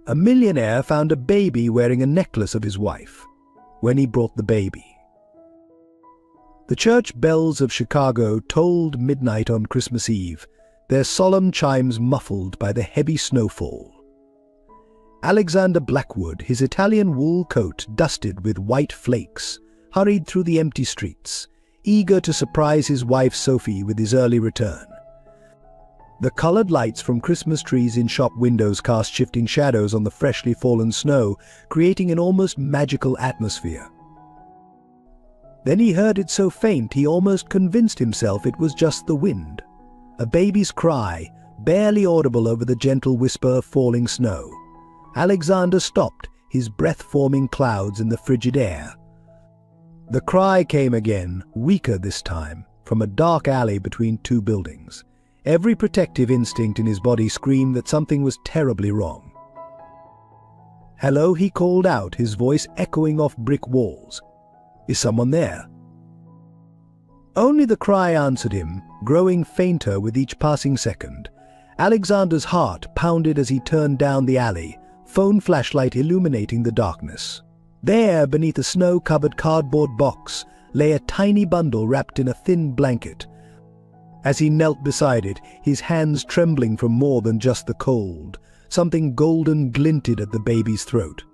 A millionaire found a baby wearing a necklace of his wife when he brought the baby. The church bells of Chicago tolled midnight on Christmas Eve, their solemn chimes muffled by the heavy snowfall. Alexander Blackwood, his Italian wool coat dusted with white flakes, hurried through the empty streets, eager to surprise his wife Sophie with his early return. The colored lights from Christmas trees in shop windows cast shifting shadows on the freshly fallen snow, creating an almost magical atmosphere. Then he heard it so faint he almost convinced himself it was just the wind. A baby's cry, barely audible over the gentle whisper of falling snow. Alexander stopped, his breath forming clouds in the frigid air. The cry came again, weaker this time, from a dark alley between two buildings. Every protective instinct in his body screamed that something was terribly wrong. "Hello," he called out, his voice echoing off brick walls. "Is someone there?" Only the cry answered him, growing fainter with each passing second. Alexander's heart pounded as he turned down the alley, phone flashlight illuminating the darkness. There, beneath a snow-covered cardboard box, lay a tiny bundle wrapped in a thin blanket. As he knelt beside it, his hands trembling from more than just the cold, something golden glinted at the baby's throat.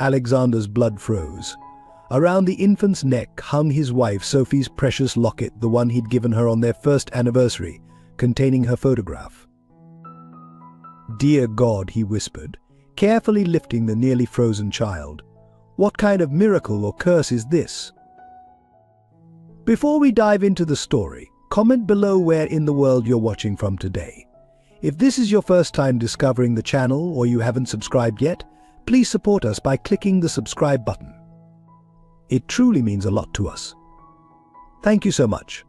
Alexander's blood froze. Around the infant's neck hung his wife Sophie's precious locket, the one he'd given her on their first anniversary, containing her photograph. "Dear God," he whispered, carefully lifting the nearly frozen child. "What kind of miracle or curse is this?" Before we dive into the story, comment below where in the world you're watching from today. If this is your first time discovering the channel or you haven't subscribed yet, please support us by clicking the subscribe button. It truly means a lot to us. Thank you so much.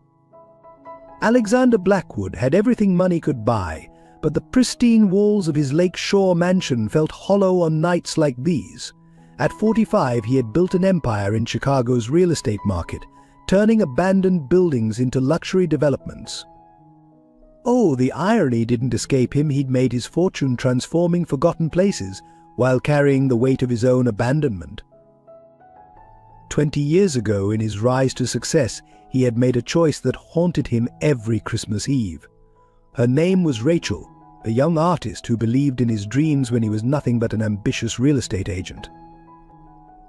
Alexander Blackwood had everything money could buy, but the pristine walls of his lakeshore mansion felt hollow on nights like these. At 45, he had built an empire in Chicago's real estate market, turning abandoned buildings into luxury developments. Oh, the irony didn't escape him. He'd made his fortune transforming forgotten places while carrying the weight of his own abandonment. 20 years ago, in his rise to success, he had made a choice that haunted him every Christmas Eve. Her name was Rachel, a young artist who believed in his dreams when he was nothing but an ambitious real estate agent.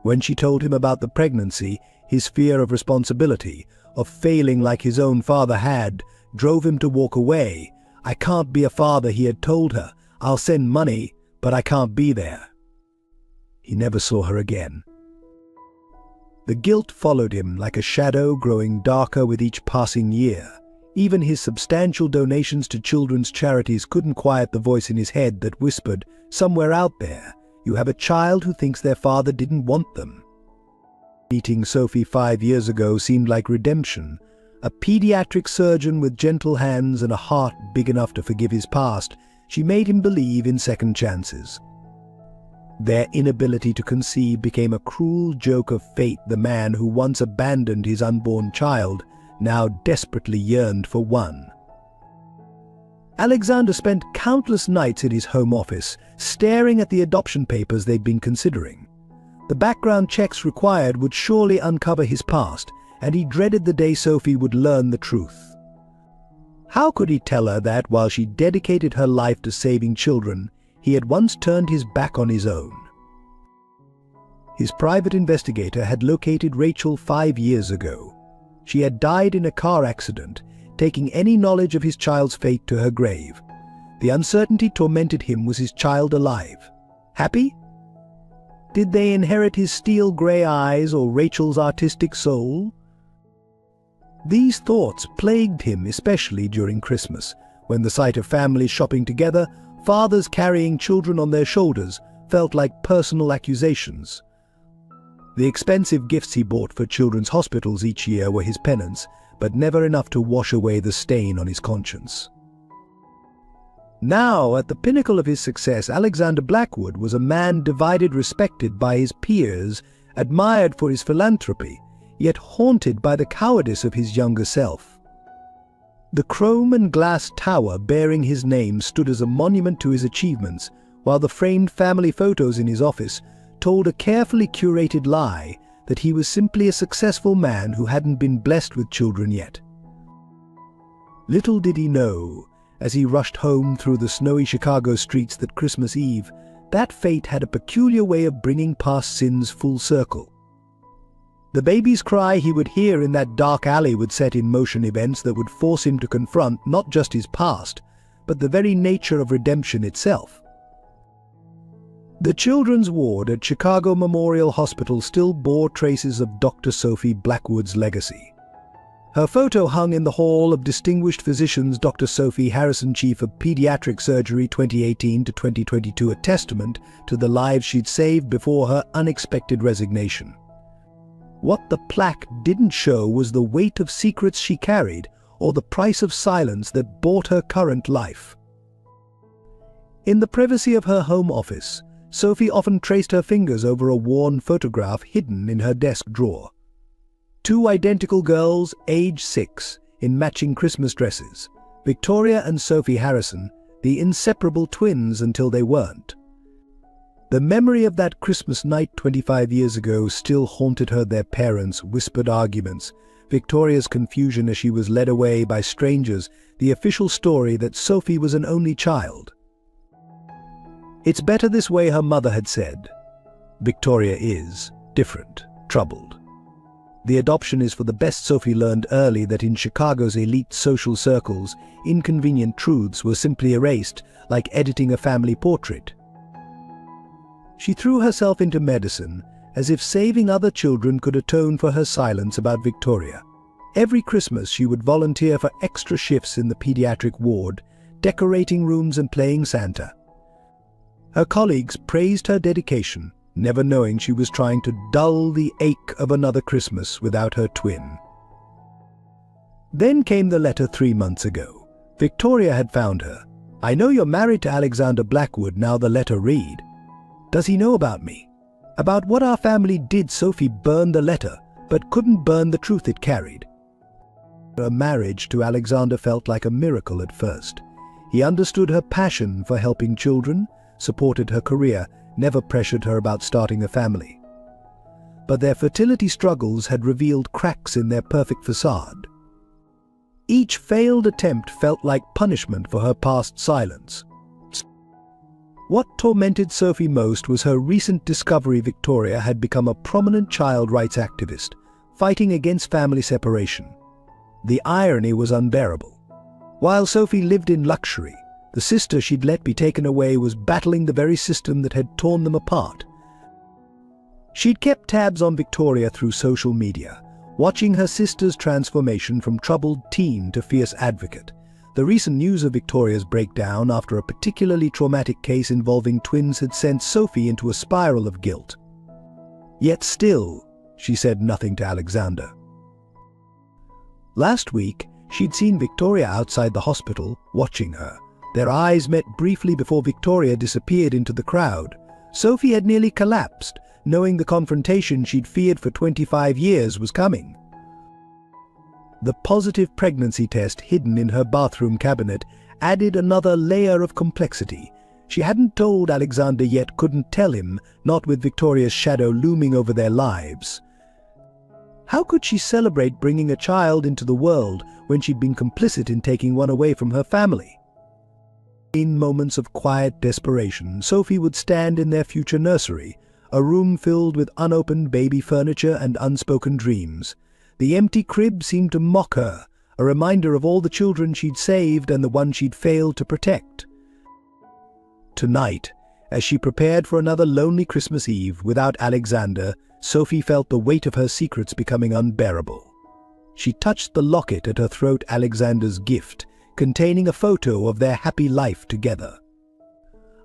When she told him about the pregnancy, his fear of responsibility, of failing like his own father had, drove him to walk away. "I can't be a father," he had told her. "I'll send money, but I can't be there." He never saw her again. The guilt followed him like a shadow, growing darker with each passing year. Even his substantial donations to children's charities couldn't quiet the voice in his head that whispered, "Somewhere out there, you have a child who thinks their father didn't want them." Meeting Sophie 5 years ago seemed like redemption. A pediatric surgeon with gentle hands and a heart big enough to forgive his past, she made him believe in second chances. Their inability to conceive became a cruel joke of fate. The man who once abandoned his unborn child now desperately yearned for one. Alexander spent countless nights in his home office, staring at the adoption papers they'd been considering. The background checks required would surely uncover his past, and he dreaded the day Sophie would learn the truth. How could he tell her that, while she dedicated her life to saving children, he had once turned his back on his own? His private investigator had located Rachel 5 years ago. She had died in a car accident, taking any knowledge of his child's fate to her grave. The uncertainty tormented him. Was his child alive? Happy? Did they inherit his steel gray eyes or Rachel's artistic soul? These thoughts plagued him, especially during Christmas, when the sight of families shopping together, fathers carrying children on their shoulders, felt like personal accusations. The expensive gifts he bought for children's hospitals each year were his penance, but never enough to wash away the stain on his conscience. Now, at the pinnacle of his success, Alexander Blackwood was a man divided, respected by his peers, admired for his philanthropy, yet haunted by the cowardice of his younger self. The chrome and glass tower bearing his name stood as a monument to his achievements, while the framed family photos in his office told a carefully curated lie that he was simply a successful man who hadn't been blessed with children yet. Little did he know, as he rushed home through the snowy Chicago streets that Christmas Eve, that fate had a peculiar way of bringing past sins full circle. The baby's cry he would hear in that dark alley would set in motion events that would force him to confront not just his past, but the very nature of redemption itself. The children's ward at Chicago Memorial Hospital still bore traces of Dr. Sophie Blackwood's legacy. Her photo hung in the Hall of Distinguished Physicians Dr. Sophie Harrison, Chief of Pediatric Surgery 2018 to 2022, a testament to the lives she'd saved before her unexpected resignation. What the plaque didn't show was the weight of secrets she carried, or the price of silence that bought her current life. In the privacy of her home office, Sophie often traced her fingers over a worn photograph hidden in her desk drawer. Two identical girls, age 6, in matching Christmas dresses, Victoria and Sophie Harrison, the inseparable twins until they weren't. The memory of that Christmas night 25 years ago still haunted her. Their parents' whispered arguments, Victoria's confusion as she was led away by strangers, the official story that Sophie was an only child. "It's better this way," her mother had said. Victoria is different, troubled. The adoption is for the best. Sophie learned early that in Chicago's elite social circles, inconvenient truths were simply erased, like editing a family portrait. She threw herself into medicine, as if saving other children could atone for her silence about Victoria. Every Christmas she would volunteer for extra shifts in the pediatric ward, decorating rooms and playing Santa. Her colleagues praised her dedication, never knowing she was trying to dull the ache of another Christmas without her twin. Then came the letter 3 months ago. Victoria had found her. "I know you're married to Alexander Blackwood," now the letter read. "Does he know about me? About what our family did?" Sophie burned the letter, but couldn't burn the truth it carried. Her marriage to Alexander felt like a miracle at first. He understood her passion for helping children, supported her career, never pressured her about starting a family. But their fertility struggles had revealed cracks in their perfect facade. Each failed attempt felt like punishment for her past silence. What tormented Sophie most was her recent discovery Victoria had become a prominent child rights activist, fighting against family separation. The irony was unbearable. While Sophie lived in luxury, the sister she'd let be taken away was battling the very system that had torn them apart. She'd kept tabs on Victoria through social media, watching her sister's transformation from troubled teen to fierce advocate. The recent news of Victoria's breakdown after a particularly traumatic case involving twins had sent Sophie into a spiral of guilt. Yet still, she said nothing to Alexander. Last week, she'd seen Victoria outside the hospital, watching her. Their eyes met briefly before Victoria disappeared into the crowd. Sophie had nearly collapsed, knowing the confrontation she'd feared for 25 years was coming. The positive pregnancy test hidden in her bathroom cabinet added another layer of complexity. She hadn't told Alexander yet, couldn't tell him, not with Victoria's shadow looming over their lives. How could she celebrate bringing a child into the world when she'd been complicit in taking one away from her family? In moments of quiet desperation, Sophie would stand in their future nursery, a room filled with unopened baby furniture and unspoken dreams. The empty crib seemed to mock her, a reminder of all the children she'd saved and the one she'd failed to protect. Tonight, as she prepared for another lonely Christmas Eve without Alexander, Sophie felt the weight of her secrets becoming unbearable. She touched the locket at her throat, Alexander's gift, containing a photo of their happy life together.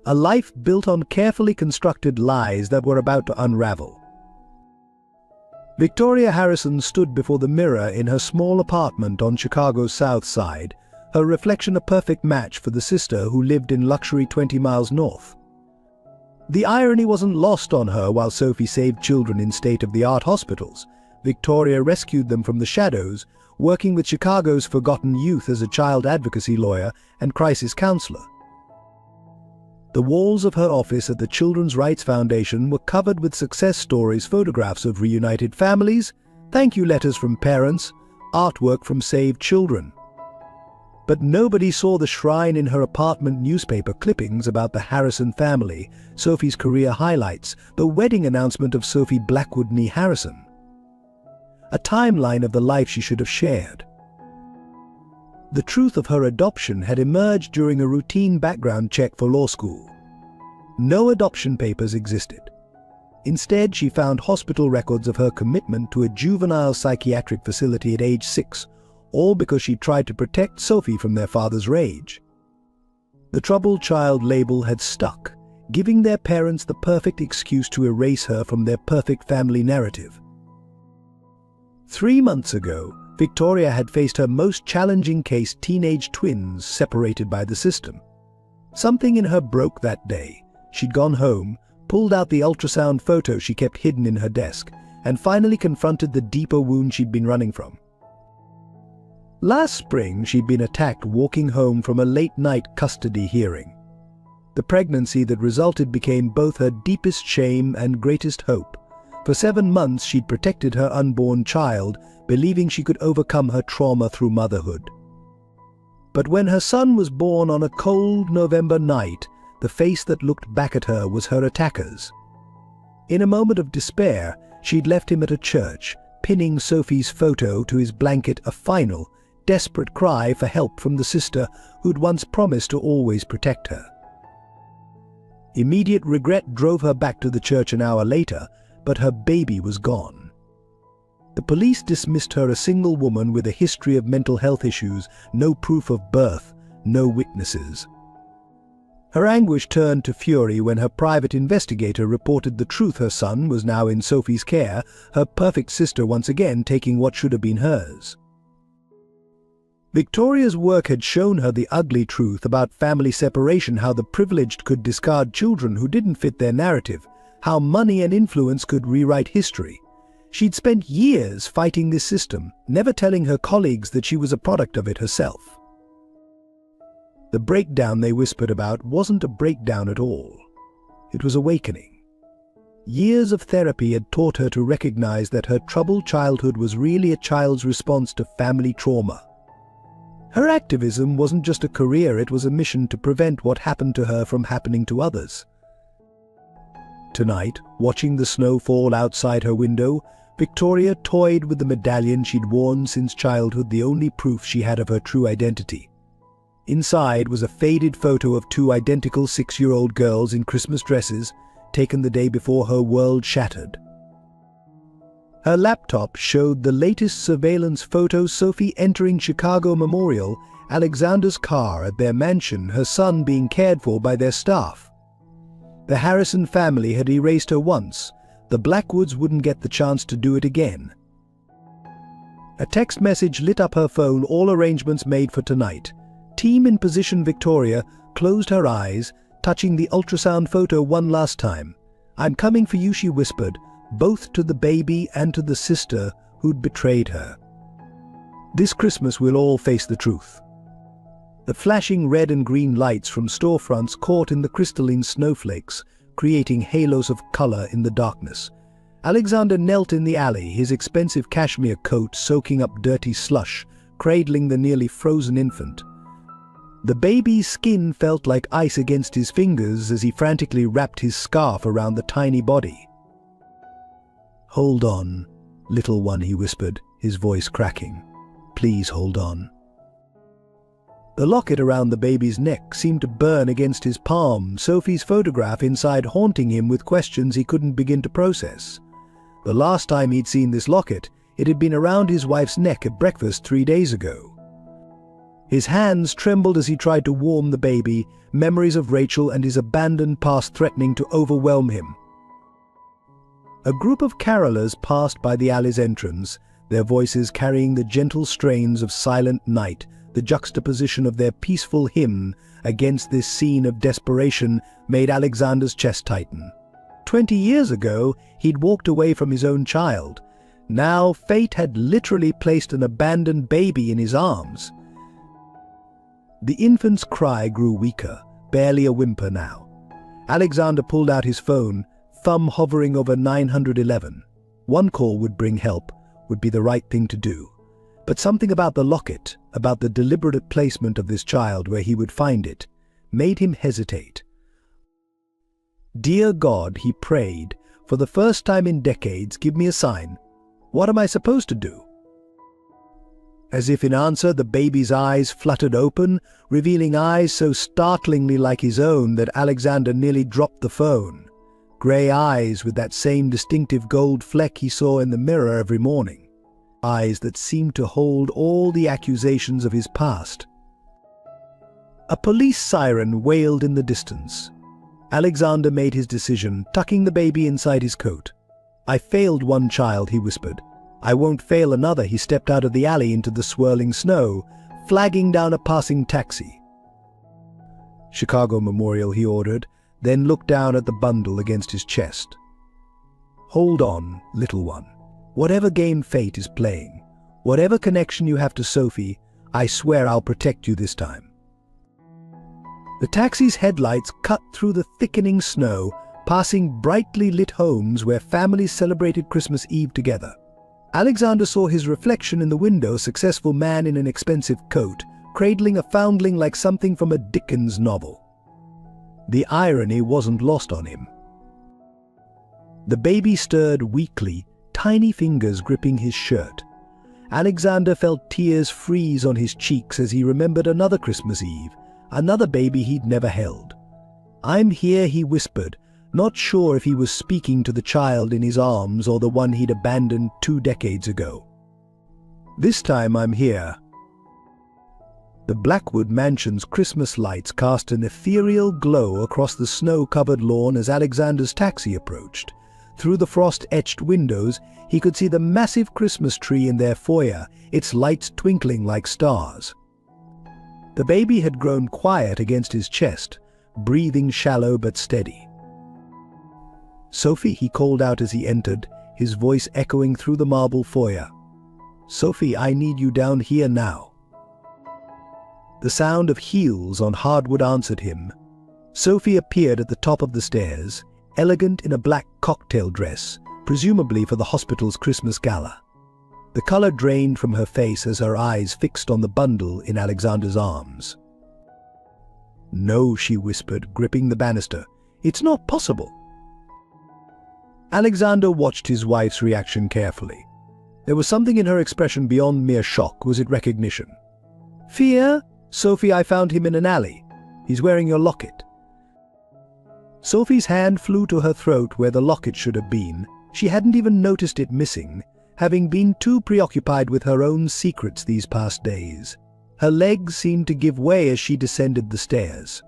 A life built on carefully constructed lies that were about to unravel. Victoria Harrison stood before the mirror in her small apartment on Chicago's South Side, her reflection a perfect match for the sister who lived in luxury 20 miles north. The irony wasn't lost on her. While Sophie saved children in state-of-the-art hospitals, Victoria rescued them from the shadows, working with Chicago's forgotten youth as a child advocacy lawyer and crisis counselor. The walls of her office at the Children's Rights Foundation were covered with success stories, photographs of reunited families, thank you letters from parents, artwork from saved children. But nobody saw the shrine in her apartment newspaper clippings about the Harrison family, Sophie's career highlights, the wedding announcement of Sophie Blackwood-Nee Harrison. A timeline of the life she should have shared. The truth of her adoption had emerged during a routine background check for law school. No adoption papers existed. Instead, she found hospital records of her commitment to a juvenile psychiatric facility at age 6, all because she tried to protect Sophie from their father's rage. The troubled child label had stuck, giving their parents the perfect excuse to erase her from their perfect family narrative. 3 months ago, Victoria had faced her most challenging case, teenage twins separated by the system. Something in her broke that day. She'd gone home, pulled out the ultrasound photo she kept hidden in her desk, and finally confronted the deeper wound she'd been running from. Last spring, she'd been attacked walking home from a late-night custody hearing. The pregnancy that resulted became both her deepest shame and greatest hope. For 7 months, she'd protected her unborn child, believing she could overcome her trauma through motherhood. But when her son was born on a cold November night, the face that looked back at her was her attacker's. In a moment of despair, she'd left him at a church, pinning Sophie's photo to his blanket, a final, desperate cry for help from the sister who'd once promised to always protect her. Immediate regret drove her back to the church an hour later, but her baby was gone. The police dismissed her a single woman with a history of mental health issues, no proof of birth, no witnesses. Her anguish turned to fury when her private investigator reported the truth: her son was now in Sophie's care, her perfect sister once again taking what should have been hers. Victoria's work had shown her the ugly truth about family separation, how the privileged could discard children who didn't fit their narrative, how money and influence could rewrite history. She'd spent years fighting this system, never telling her colleagues that she was a product of it herself. The breakdown they whispered about wasn't a breakdown at all. It was awakening. Years of therapy had taught her to recognize that her troubled childhood was really a child's response to family trauma. Her activism wasn't just a career, it was a mission to prevent what happened to her from happening to others. Tonight, watching the snow fall outside her window, Victoria toyed with the medallion she'd worn since childhood, the only proof she had of her true identity. Inside was a faded photo of 2 identical 6-year-old girls in Christmas dresses, taken the day before her world shattered. Her laptop showed the latest surveillance photo: Sophie entering Chicago Memorial, Alexander's car at their mansion, her son being cared for by their staff. The Harrison family had erased her once. The Blackwoods wouldn't get the chance to do it again. A text message lit up her phone: all arrangements made for tonight. Team in position. Victoria closed her eyes, touching the ultrasound photo one last time. "I'm coming for you," she whispered, both to the baby and to the sister who'd betrayed her. "This Christmas we'll all face the truth." The flashing red and green lights from storefronts caught in the crystalline snowflakes, creating halos of color in the darkness. Alexander knelt in the alley, his expensive cashmere coat soaking up dirty slush, cradling the nearly frozen infant. The baby's skin felt like ice against his fingers as he frantically wrapped his scarf around the tiny body. "Hold on, little one," he whispered, his voice cracking. "Please hold on." The locket around the baby's neck seemed to burn against his palm, Sophie's photograph inside haunting him with questions he couldn't begin to process. The last time he'd seen this locket, it had been around his wife's neck at breakfast 3 days ago. His hands trembled as he tried to warm the baby, memories of Rachel and his abandoned past threatening to overwhelm him. A group of carolers passed by the alley's entrance, their voices carrying the gentle strains of Silent Night. The juxtaposition of their peaceful hymn against this scene of desperation made Alexander's chest tighten. 20 years ago, he'd walked away from his own child. Now, fate had literally placed an abandoned baby in his arms. The infant's cry grew weaker, barely a whimper now. Alexander pulled out his phone, thumb hovering over 911. One call would bring help, would be the right thing to do. But something about the locket, about the deliberate placement of this child where he would find it, made him hesitate. "Dear God," he prayed, "for the first time in decades, give me a sign. What am I supposed to do?" As if in answer, the baby's eyes fluttered open, revealing eyes so startlingly like his own that Alexander nearly dropped the phone. Grey eyes with that same distinctive gold fleck he saw in the mirror every morning. Eyes that seemed to hold all the accusations of his past. A police siren wailed in the distance. Alexander made his decision, tucking the baby inside his coat. "I failed one child," he whispered. "I won't fail another." He stepped out of the alley into the swirling snow, flagging down a passing taxi. "Chicago Memorial," he ordered, then looked down at the bundle against his chest. "Hold on, little one. Whatever game fate is playing, whatever connection you have to Sophie, I swear I'll protect you this time." The taxi's headlights cut through the thickening snow, passing brightly lit homes where families celebrated Christmas Eve together. Alexander saw his reflection in the window, a successful man in an expensive coat, cradling a foundling like something from a Dickens novel. The irony wasn't lost on him. The baby stirred weakly, tiny fingers gripping his shirt. Alexander felt tears freeze on his cheeks as he remembered another Christmas Eve, another baby he'd never held. "I'm here," he whispered, not sure if he was speaking to the child in his arms or the one he'd abandoned 2 decades ago. "This time I'm here." The Blackwood mansion's Christmas lights cast an ethereal glow across the snow-covered lawn as Alexander's taxi approached. Through the frost-etched windows, he could see the massive Christmas tree in their foyer, its lights twinkling like stars. The baby had grown quiet against his chest, breathing shallow but steady. "Sophie," he called out as he entered, his voice echoing through the marble foyer. "Sophie, I need you down here now." The sound of heels on hardwood answered him. Sophie appeared at the top of the stairs, elegant in a black cocktail dress, presumably for the hospital's Christmas gala. The color drained from her face as her eyes fixed on the bundle in Alexander's arms. "No," she whispered, gripping the banister. "It's not possible." Alexander watched his wife's reaction carefully. There was something in her expression beyond mere shock. Was it recognition? "Fear? Sophie, I found him in an alley. He's wearing your locket." Sophie's hand flew to her throat where the locket should have been. She hadn't even noticed it missing, having been too preoccupied with her own secrets these past days. Her legs seemed to give way as she descended the stairs.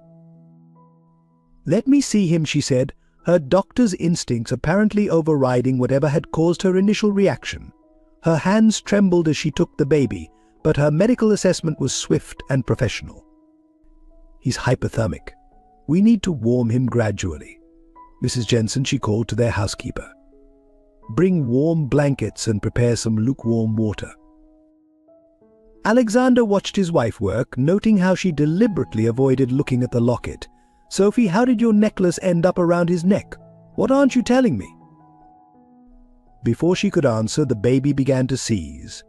"Let me see him," she said, her doctor's instincts apparently overriding whatever had caused her initial reaction. Her hands trembled as she took the baby, but her medical assessment was swift and professional. "He's hypothermic. We need to warm him gradually." Mrs. Jensen, she called to their housekeeper. "Bring warm blankets and prepare some lukewarm water." Alexander watched his wife work, noting how she deliberately avoided looking at the locket. "Sophie, how did your necklace end up around his neck? What aren't you telling me?" Before she could answer, the baby began to seize.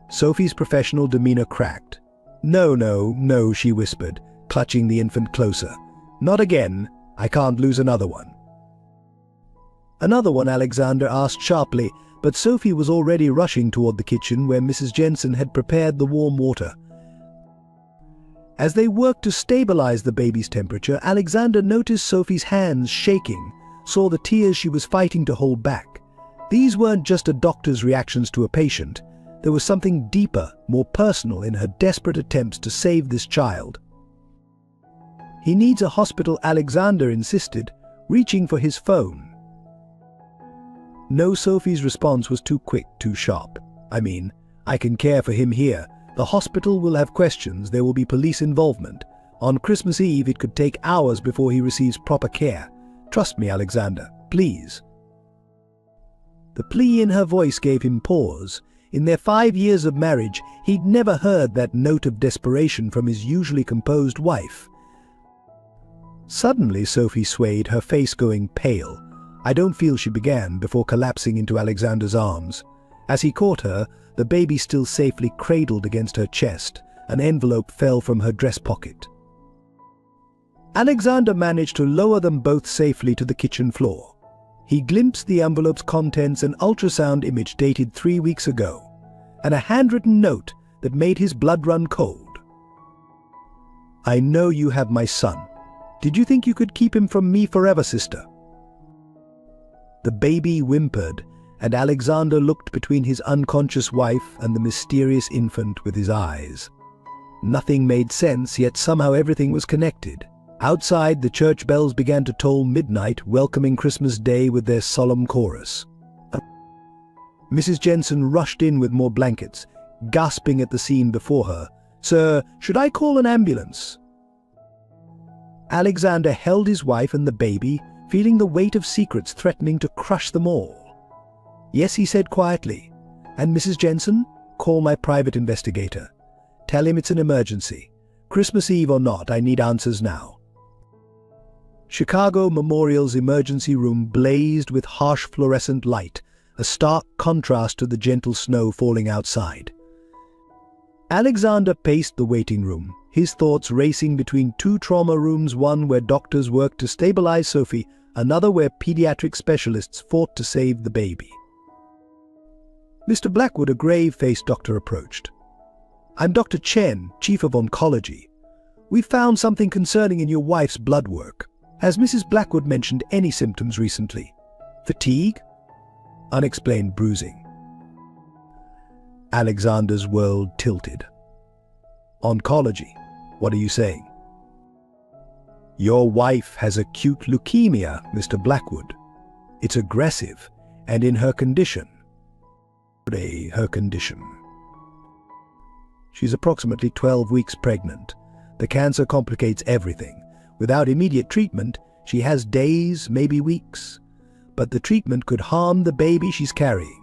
Sophie's professional demeanor cracked. No, she whispered, clutching the infant closer. "Not again. I can't lose another one." "Another one?" Alexander asked sharply, but Sophie was already rushing toward the kitchen where Mrs. Jensen had prepared the warm water. As they worked to stabilize the baby's temperature, Alexander noticed Sophie's hands shaking, saw the tears she was fighting to hold back. These weren't just a doctor's reactions to a patient. There was something deeper, more personal in her desperate attempts to save this child. "He needs a hospital," Alexander insisted, reaching for his phone. No, Sophie's response was too quick, too sharp. I can care for him here. The hospital will have questions, there will be police involvement. On Christmas Eve, it could take hours before he receives proper care. Trust me, Alexander, please." The plea in her voice gave him pause. In their 5 years of marriage, he'd never heard that note of desperation from his usually composed wife. Suddenly Sophie swayed, her face going pale. "I don't feel," she began, before collapsing into Alexander's arms. As he caught her, the baby still safely cradled against her chest, an envelope fell from her dress pocket. Alexander managed to lower them both safely to the kitchen floor. He glimpsed the envelope's contents, an ultrasound image dated 3 weeks ago, and a handwritten note that made his blood run cold. "I know you have my son. Did you think you could keep him from me forever, sister?" The baby whimpered, and Alexander looked between his unconscious wife and the mysterious infant with his eyes. Nothing made sense, yet somehow everything was connected. Outside, the church bells began to toll midnight, welcoming Christmas Day with their solemn chorus. Mrs. Jensen rushed in with more blankets, gasping at the scene before her. "Sir, should I call an ambulance?" Alexander held his wife and the baby, feeling the weight of secrets threatening to crush them all. "Yes," he said quietly. "And Mrs. Jensen, call my private investigator. Tell him it's an emergency. Christmas Eve or not, I need answers now." Chicago Memorial's emergency room blazed with harsh fluorescent light, a stark contrast to the gentle snow falling outside. Alexander paced the waiting room, his thoughts racing between two trauma rooms, one where doctors worked to stabilize Sophie, another where pediatric specialists fought to save the baby. Mr. Blackwood, a grave-faced doctor, approached. "I'm Dr. Chen, Chief of Oncology. We found something concerning in your wife's blood work. Has Mrs. Blackwood mentioned any symptoms recently? Fatigue? Unexplained bruising?" Alexander's world tilted. "Oncology? What are you saying?" "Your wife has acute leukemia, Mr. Blackwood. It's aggressive, and in her condition. Her condition. She's approximately 12 weeks pregnant. The cancer complicates everything. Without immediate treatment, she has days, maybe weeks. But the treatment could harm the baby she's carrying."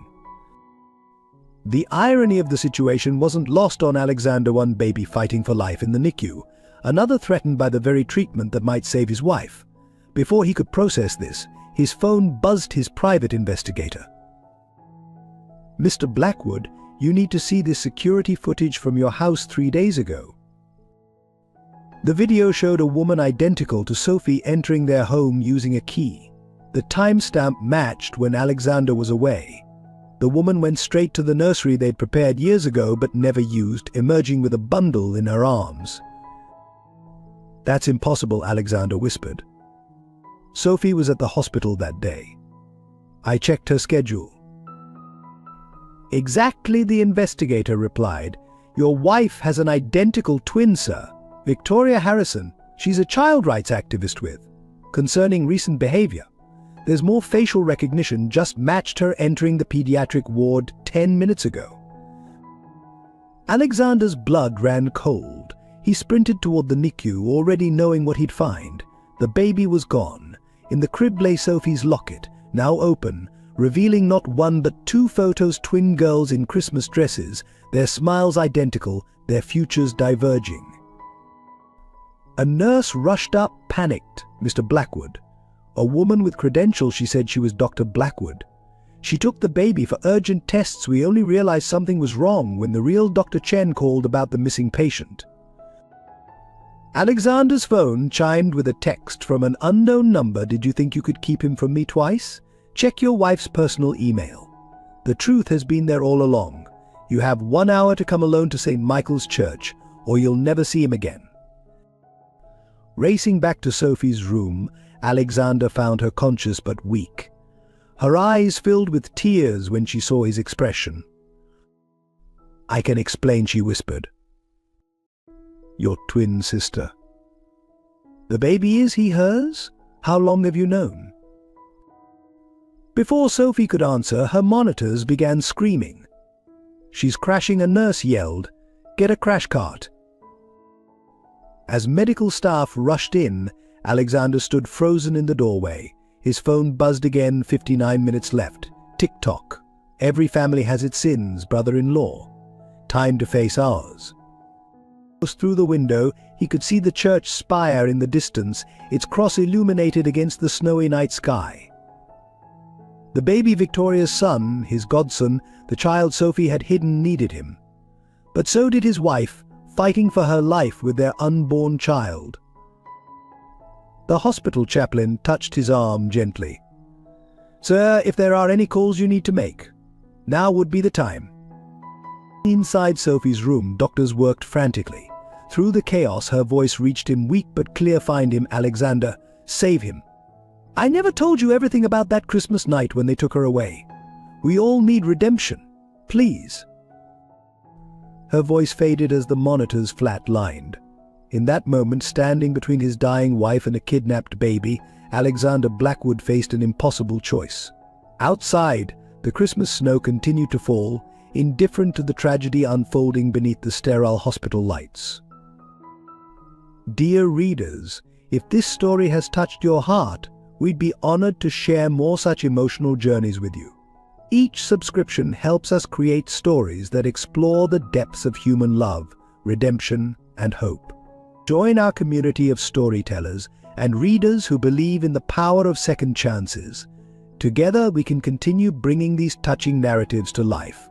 The irony of the situation wasn't lost on Alexander, one baby fighting for life in the NICU, another threatened by the very treatment that might save his wife. Before he could process this, his phone buzzed his private investigator. "Mr. Blackwood, you need to see this security footage from your house 3 days ago." The video showed a woman identical to Sophie entering their home using a key. The timestamp matched when Alexander was away. The woman went straight to the nursery they'd prepared years ago but never used, emerging with a bundle in her arms. "That's impossible," Alexander whispered. "Sophie was at the hospital that day. I checked her schedule." "Exactly," the investigator replied. "Your wife has an identical twin, sir. Victoria Harrison, she's a child rights activist with. Concerning recent behavior, there's more facial recognition, just matched her entering the pediatric ward 10 minutes ago." Alexander's blood ran cold. He sprinted toward the NICU, already knowing what he'd find. The baby was gone. In the crib lay Sophie's locket, now open, revealing not one but 2 photos, twin girls in Christmas dresses, their smiles identical, their futures diverging. A nurse rushed up, panicked. "Mr. Blackwood." A woman with credentials, she said she was Dr. Blackwood. "She took the baby for urgent tests. We only realized something was wrong when the real Dr. Chen called about the missing patient." Alexander's phone chimed with a text from an unknown number. "Did you think you could keep him from me twice? Check your wife's personal email. The truth has been there all along. You have 1 hour to come alone to St. Michael's Church, or you'll never see him again." Racing back to Sophie's room, Alexander found her conscious but weak. Her eyes filled with tears when she saw his expression. "I can explain," she whispered. "Your twin sister." "The baby, is he hers? How long have you known?" Before Sophie could answer, her monitors began screaming. "She's crashing," a nurse yelled. "Get a crash cart." As medical staff rushed in, Alexander stood frozen in the doorway. His phone buzzed again. 59 minutes left. Tick-tock. Every family has its sins, brother-in-law. Time to face ours. Through the window, He could see the church spire in the distance, its cross illuminated against the snowy night sky. The baby Victoria's son, his godson, the child Sophie had hidden, needed him. But so did his wife, fighting for her life with their unborn child. The hospital chaplain touched his arm gently. "Sir, if there are any calls you need to make, now would be the time." Inside Sophie's room, doctors worked frantically. Through the chaos, her voice reached him, weak but clear. "Find him, Alexander. Save him. I never told you everything about that Christmas night when they took her away. We all need redemption. Please." Her voice faded as the monitors flat-lined. In that moment, standing between his dying wife and a kidnapped baby, Alexander Blackwood faced an impossible choice. Outside, the Christmas snow continued to fall, indifferent to the tragedy unfolding beneath the sterile hospital lights. Dear readers, if this story has touched your heart, we'd be honored to share more such emotional journeys with you. Each subscription helps us create stories that explore the depths of human love, redemption, and hope. Join our community of storytellers and readers who believe in the power of second chances. Together, we can continue bringing these touching narratives to life.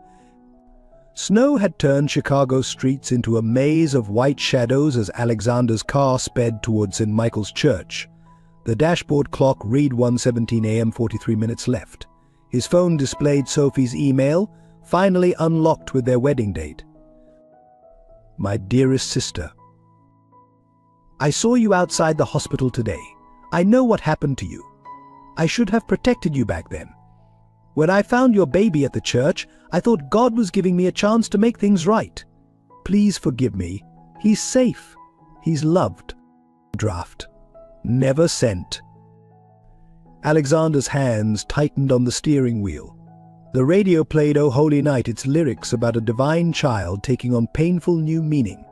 Snow had turned Chicago's streets into a maze of white shadows as Alexander's car sped towards St. Michael's Church. The dashboard clock read 1:17 a.m. 43 minutes left. His phone displayed Sophie's email, finally unlocked with their wedding date. "My dearest sister, I saw you outside the hospital today. I know what happened to you. I should have protected you back then. When I found your baby at the church, I thought God was giving me a chance to make things right. Please forgive me. He's safe. He's loved." Draft. Never sent. Alexander's hands tightened on the steering wheel. The radio played "O Holy Night," its lyrics about a divine child taking on painful new meaning.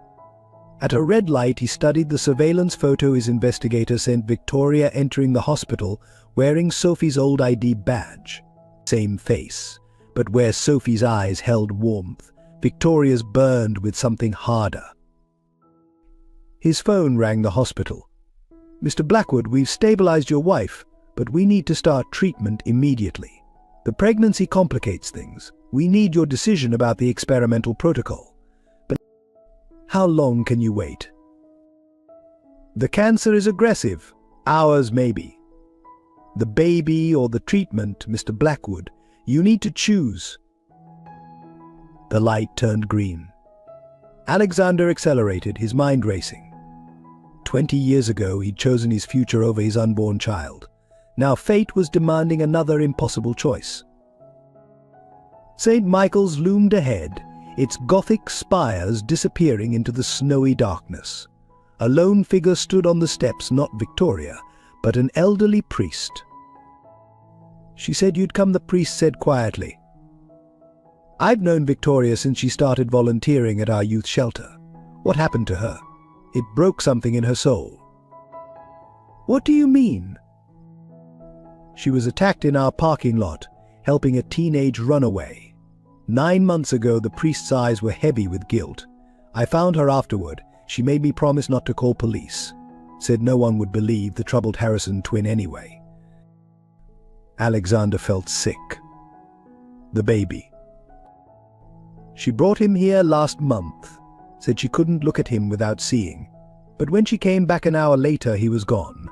At a red light, he studied the surveillance photo his investigator sent Victoria entering the hospital wearing Sophie's old ID badge. Same face, but where Sophie's eyes held warmth, Victoria's burned with something harder. His phone rang the hospital. "Mr. Blackwood, we've stabilized your wife, but we need to start treatment immediately. The pregnancy complicates things. We need your decision about the experimental protocol. But how long can you wait? The cancer is aggressive. Hours maybe. The baby or the treatment, Mr. Blackwood. You need to choose." The light turned green. Alexander accelerated, his mind racing. 20 years ago, he'd chosen his future over his unborn child. Now fate was demanding another impossible choice. St. Michael's loomed ahead, its Gothic spires disappearing into the snowy darkness. A lone figure stood on the steps, not Victoria, but an elderly priest. "She said you'd come," the priest said quietly. "I've known Victoria since she started volunteering at our youth shelter. What happened to her? It broke something in her soul." "What do you mean?" "She was attacked in our parking lot, helping a teenage runaway. 9 months ago, the priest's eyes were heavy with guilt. I found her afterward. She made me promise not to call police. Said no one would believe the troubled Harrison twin anyway." Alexander felt sick. "The baby?" "She brought him here last month. Said she couldn't look at him without seeing. But when she came back an hour later, he was gone.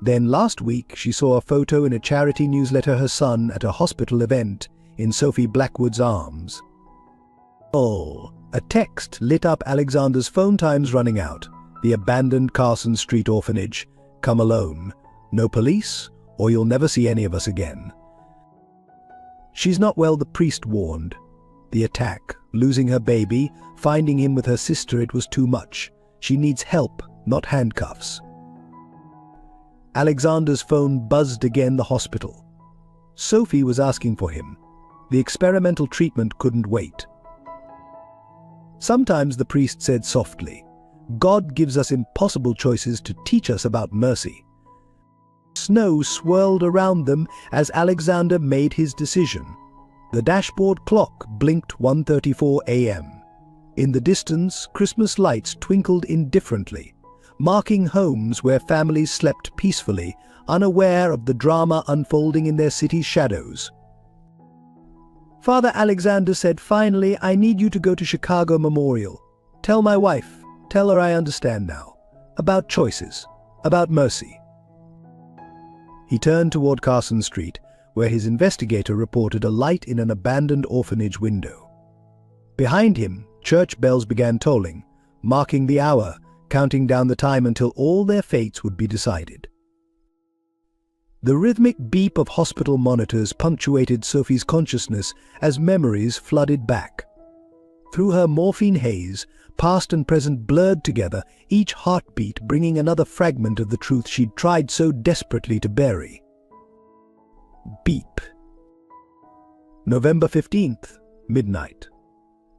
Then last week, she saw a photo in a charity newsletter, her son at a hospital event, in Sophie Blackwood's arms." Oh, a text lit up Alexander's phone. "Time's running out. The abandoned Carson Street orphanage. Come alone. No police, or you'll never see any of us again." "She's not well," the priest warned. "The attack, losing her baby, finding him with her sister, it was too much. She needs help, not handcuffs." Alexander's phone buzzed again. The hospital. Sophie was asking for him. The experimental treatment couldn't wait. "Sometimes," the priest said softly, "God gives us impossible choices to teach us about mercy." Snow swirled around them as Alexander made his decision. The dashboard clock blinked 1:34 a.m. In the distance, Christmas lights twinkled indifferently, marking homes where families slept peacefully, unaware of the drama unfolding in their city's shadows. Father Alexander said, "Finally, I need you to go to Chicago Memorial. Tell my wife, tell her I understand now. About choices, about mercy." He turned toward Carson Street, where his investigator reported a light in an abandoned orphanage window. Behind him, church bells began tolling, marking the hour, counting down the time until all their fates would be decided. The rhythmic beep of hospital monitors punctuated Sophie's consciousness as memories flooded back. Through her morphine haze, past and present blurred together, each heartbeat bringing another fragment of the truth she'd tried so desperately to bury. Beep. November 15th, midnight.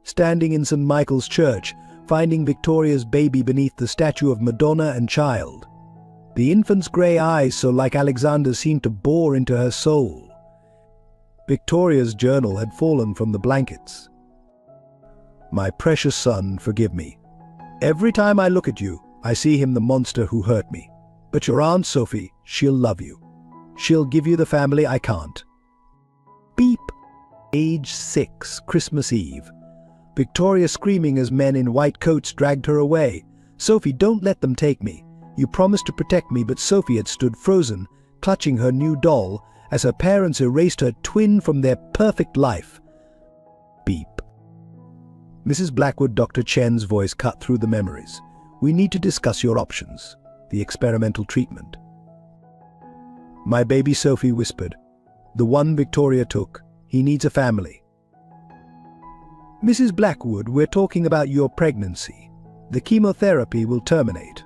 Standing in St. Michael's Church, finding Victoria's baby beneath the statue of Madonna and Child. The infant's grey eyes, so like Alexander's, seemed to bore into her soul. Victoria's journal had fallen from the blankets. "My precious son, forgive me. Every time I look at you, I see him the monster who hurt me. But your Aunt Sophie, she'll love you. She'll give you the family I can't." Beep. Age 6, Christmas Eve. Victoria screaming as men in white coats dragged her away. "Sophie, don't let them take me. You promised to protect me," but Sophie had stood frozen, clutching her new doll, as her parents erased her twin from their perfect life. Beep. Mrs. Blackwood, Dr. Chen's voice cut through the memories. "We need to discuss your options. The experimental treatment." "My baby," Sophie whispered. "The one Victoria took. He needs a family." "Mrs. Blackwood, we're talking about your pregnancy. The chemotherapy will terminate."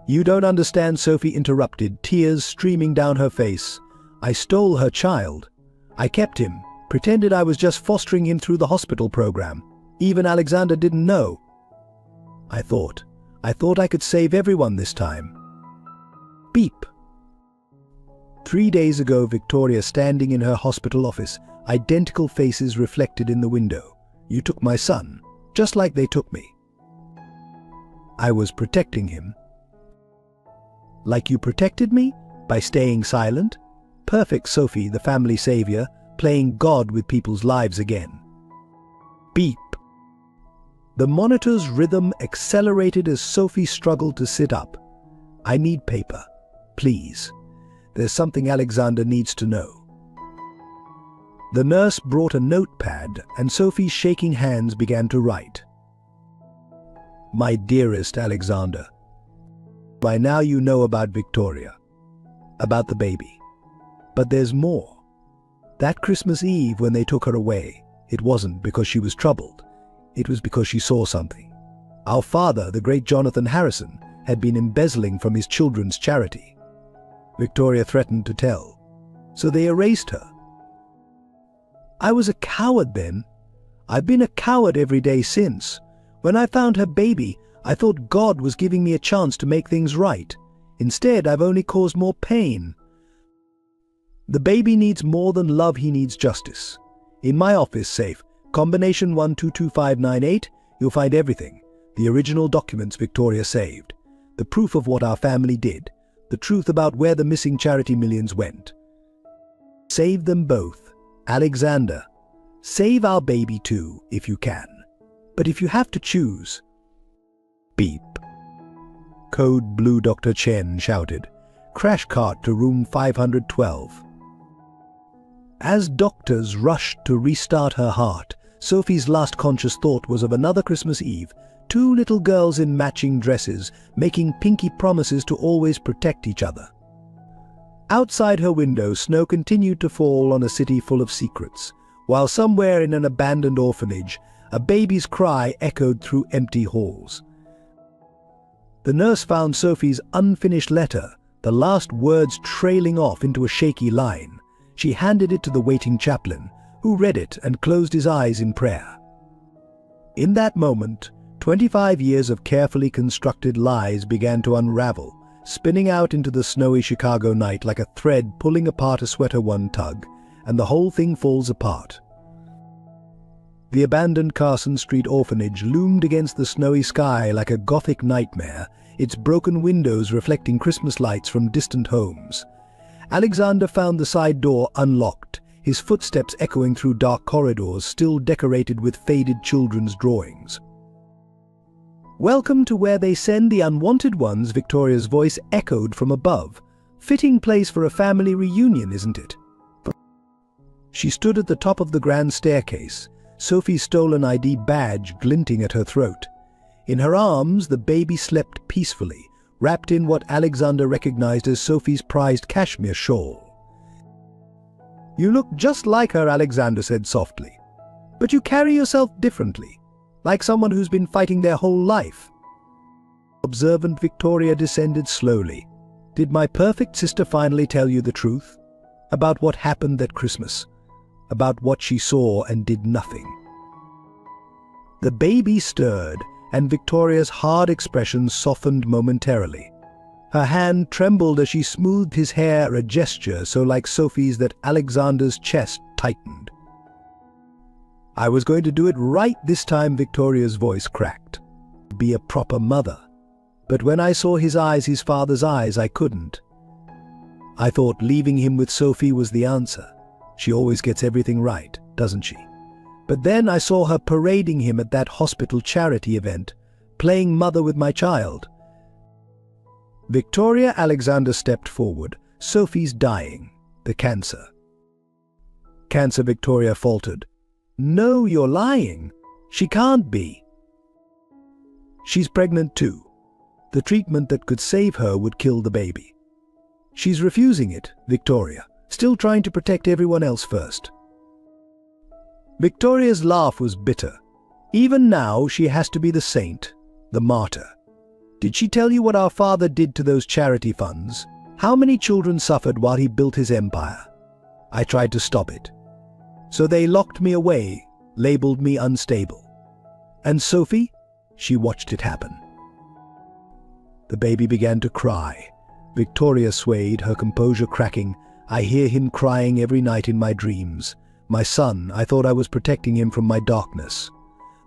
"You don't understand," Sophie interrupted, tears streaming down her face. "I stole her child. I kept him, pretended I was just fostering him through the hospital program. Even Alexander didn't know. I thought I could save everyone this time." Beep. 3 days ago, Victoria standing in her hospital office, identical faces reflected in the window. "You took my son, just like they took me." "I was protecting him." "Like you protected me? By staying silent? Perfect, Sophie, the family savior, playing God with people's lives again." Beep. The monitor's rhythm accelerated as Sophie struggled to sit up. "I need paper. Please. There's something Alexander needs to know." The nurse brought a notepad, and Sophie's shaking hands began to write. "My dearest Alexander, by now you know about Victoria, about the baby. But there's more. That Christmas Eve when they took her away, it wasn't because she was troubled. It was because she saw something. Our father, the great Jonathan Harrison, had been embezzling from his children's charity. Victoria threatened to tell, so they erased her. I was a coward then. I've been a coward every day since. When I found her baby, I thought God was giving me a chance to make things right. Instead, I've only caused more pain. The baby needs more than love, he needs justice. In my office safe, combination 122598, you'll find everything. The original documents Victoria saved. The proof of what our family did. The truth about where the missing charity millions went. Save them both. Alexander, save our baby too, if you can. But if you have to choose..." Beep. Code Blue, Dr. Chen shouted. "Crash cart to room 512. As doctors rushed to restart her heart, Sophie's last conscious thought was of another Christmas Eve, 2 little girls in matching dresses, making pinky promises to always protect each other. Outside her window, snow continued to fall on a city full of secrets, while somewhere in an abandoned orphanage, a baby's cry echoed through empty halls. The nurse found Sophie's unfinished letter, the last words trailing off into a shaky line. She handed it to the waiting chaplain, who read it and closed his eyes in prayer. In that moment, 25 years of carefully constructed lies began to unravel, spinning out into the snowy Chicago night like a thread pulling apart a sweater one tug, and the whole thing falls apart. The abandoned Carson Street orphanage loomed against the snowy sky like a Gothic nightmare, its broken windows reflecting Christmas lights from distant homes. Alexander found the side door unlocked, his footsteps echoing through dark corridors still decorated with faded children's drawings. "Welcome to where they send the unwanted ones," Victoria's voice echoed from above. "Fitting place for a family reunion, isn't it?" She stood at the top of the grand staircase, Sophie's stolen ID badge glinting at her throat. In her arms, the baby slept peacefully, wrapped in what Alexander recognized as Sophie's prized cashmere shawl. "You look just like her," Alexander said softly. "But you carry yourself differently, like someone who's been fighting their whole life." Observant Victoria descended slowly. "Did my perfect sister finally tell you the truth? About what happened that Christmas? About what she saw and did nothing?" The baby stirred, and Victoria's hard expression softened momentarily. Her hand trembled as she smoothed his hair, a gesture so like Sophie's that Alexander's chest tightened. "I was going to do it right this time," Victoria's voice cracked. "Be a proper mother. But when I saw his eyes, his father's eyes, I couldn't. I thought leaving him with Sophie was the answer. She always gets everything right, doesn't she? But then I saw her parading him at that hospital charity event, playing mother with my child." Victoria Alexander stepped forward. "Sophie's dying. The cancer." "Cancer," Victoria faltered. "No, you're lying. She can't be." "She's pregnant too. The treatment that could save her would kill the baby. She's refusing it, Victoria, still trying to protect everyone else first." Victoria's laugh was bitter. Even now, she has to be the saint, the martyr. "Did she tell you what our father did to those charity funds? How many children suffered while he built his empire? I tried to stop it. So they locked me away, labeled me unstable. And Sophie? She watched it happen." The baby began to cry. Victoria swayed, her composure cracking. "I hear him crying every night in my dreams. My son, I thought I was protecting him from my darkness.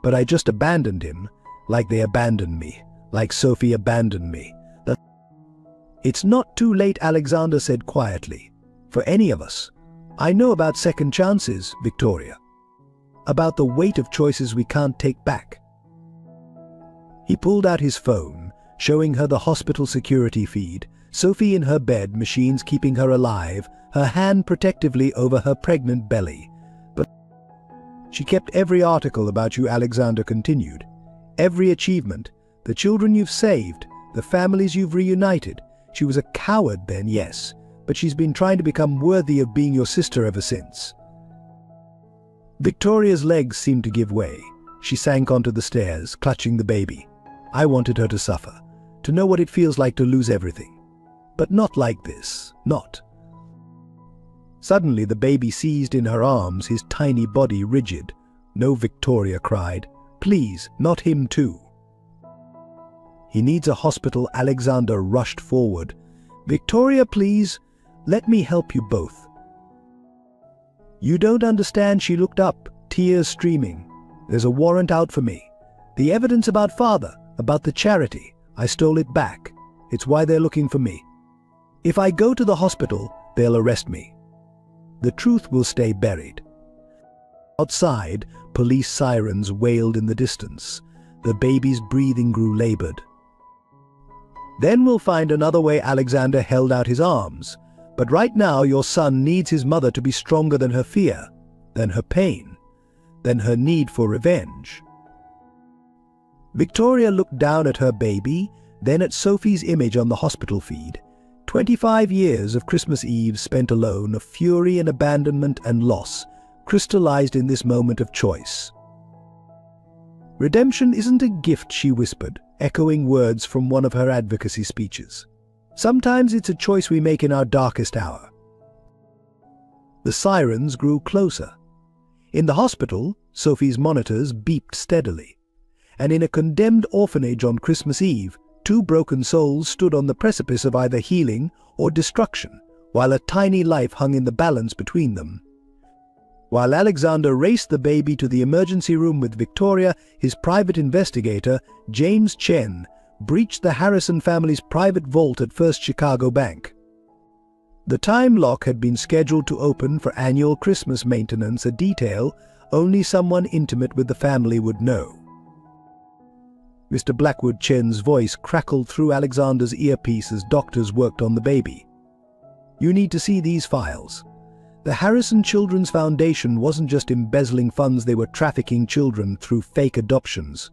But I just abandoned him, like they abandoned me, like Sophie abandoned me." "It's not too late," Alexander said quietly. "For any of us. I know about second chances, Victoria. About the weight of choices we can't take back." He pulled out his phone, showing her the hospital security feed, Sophie in her bed, machines keeping her alive, her hand protectively over her pregnant belly. "But she kept every article about you," Alexander continued. "Every achievement, the children you've saved, the families you've reunited. She was a coward then, yes, but she's been trying to become worthy of being your sister ever since." Victoria's legs seemed to give way. She sank onto the stairs, clutching the baby. "I wanted her to suffer, to know what it feels like to lose everything. But not like this, not." Suddenly the baby seized in her arms, his tiny body rigid. "No," Victoria cried. "Please, not him too." "He needs a hospital." Alexander rushed forward. "Victoria, please, let me help you both." "You don't understand." She looked up, tears streaming. "There's a warrant out for me. The evidence about father, about the charity. I stole it back. It's why they're looking for me. If I go to the hospital, they'll arrest me. The truth will stay buried." Outside, police sirens wailed in the distance. The baby's breathing grew labored. "Then we'll find another way." Alexander held out his arms. "But right now your son needs his mother to be stronger than her fear, than her pain, than her need for revenge." Victoria looked down at her baby, then at Sophie's image on the hospital feed. 25 years of Christmas Eve spent alone, of fury and abandonment and loss, crystallized in this moment of choice. "Redemption isn't a gift," she whispered, echoing words from one of her advocacy speeches. "Sometimes it's a choice we make in our darkest hour." The sirens grew closer. In the hospital, Sophie's monitors beeped steadily. And in a condemned orphanage on Christmas Eve, 2 broken souls stood on the precipice of either healing or destruction, while a tiny life hung in the balance between them. While Alexander raced the baby to the emergency room with Victoria, his private investigator, James Chen, breached the Harrison family's private vault at First Chicago Bank. The time lock had been scheduled to open for annual Christmas maintenance, a detail only someone intimate with the family would know. Mr. Blackwood Chen's voice crackled through Alexander's earpiece as doctors worked on the baby. "You need to see these files. The Harrison Children's Foundation wasn't just embezzling funds, they were trafficking children through fake adoptions."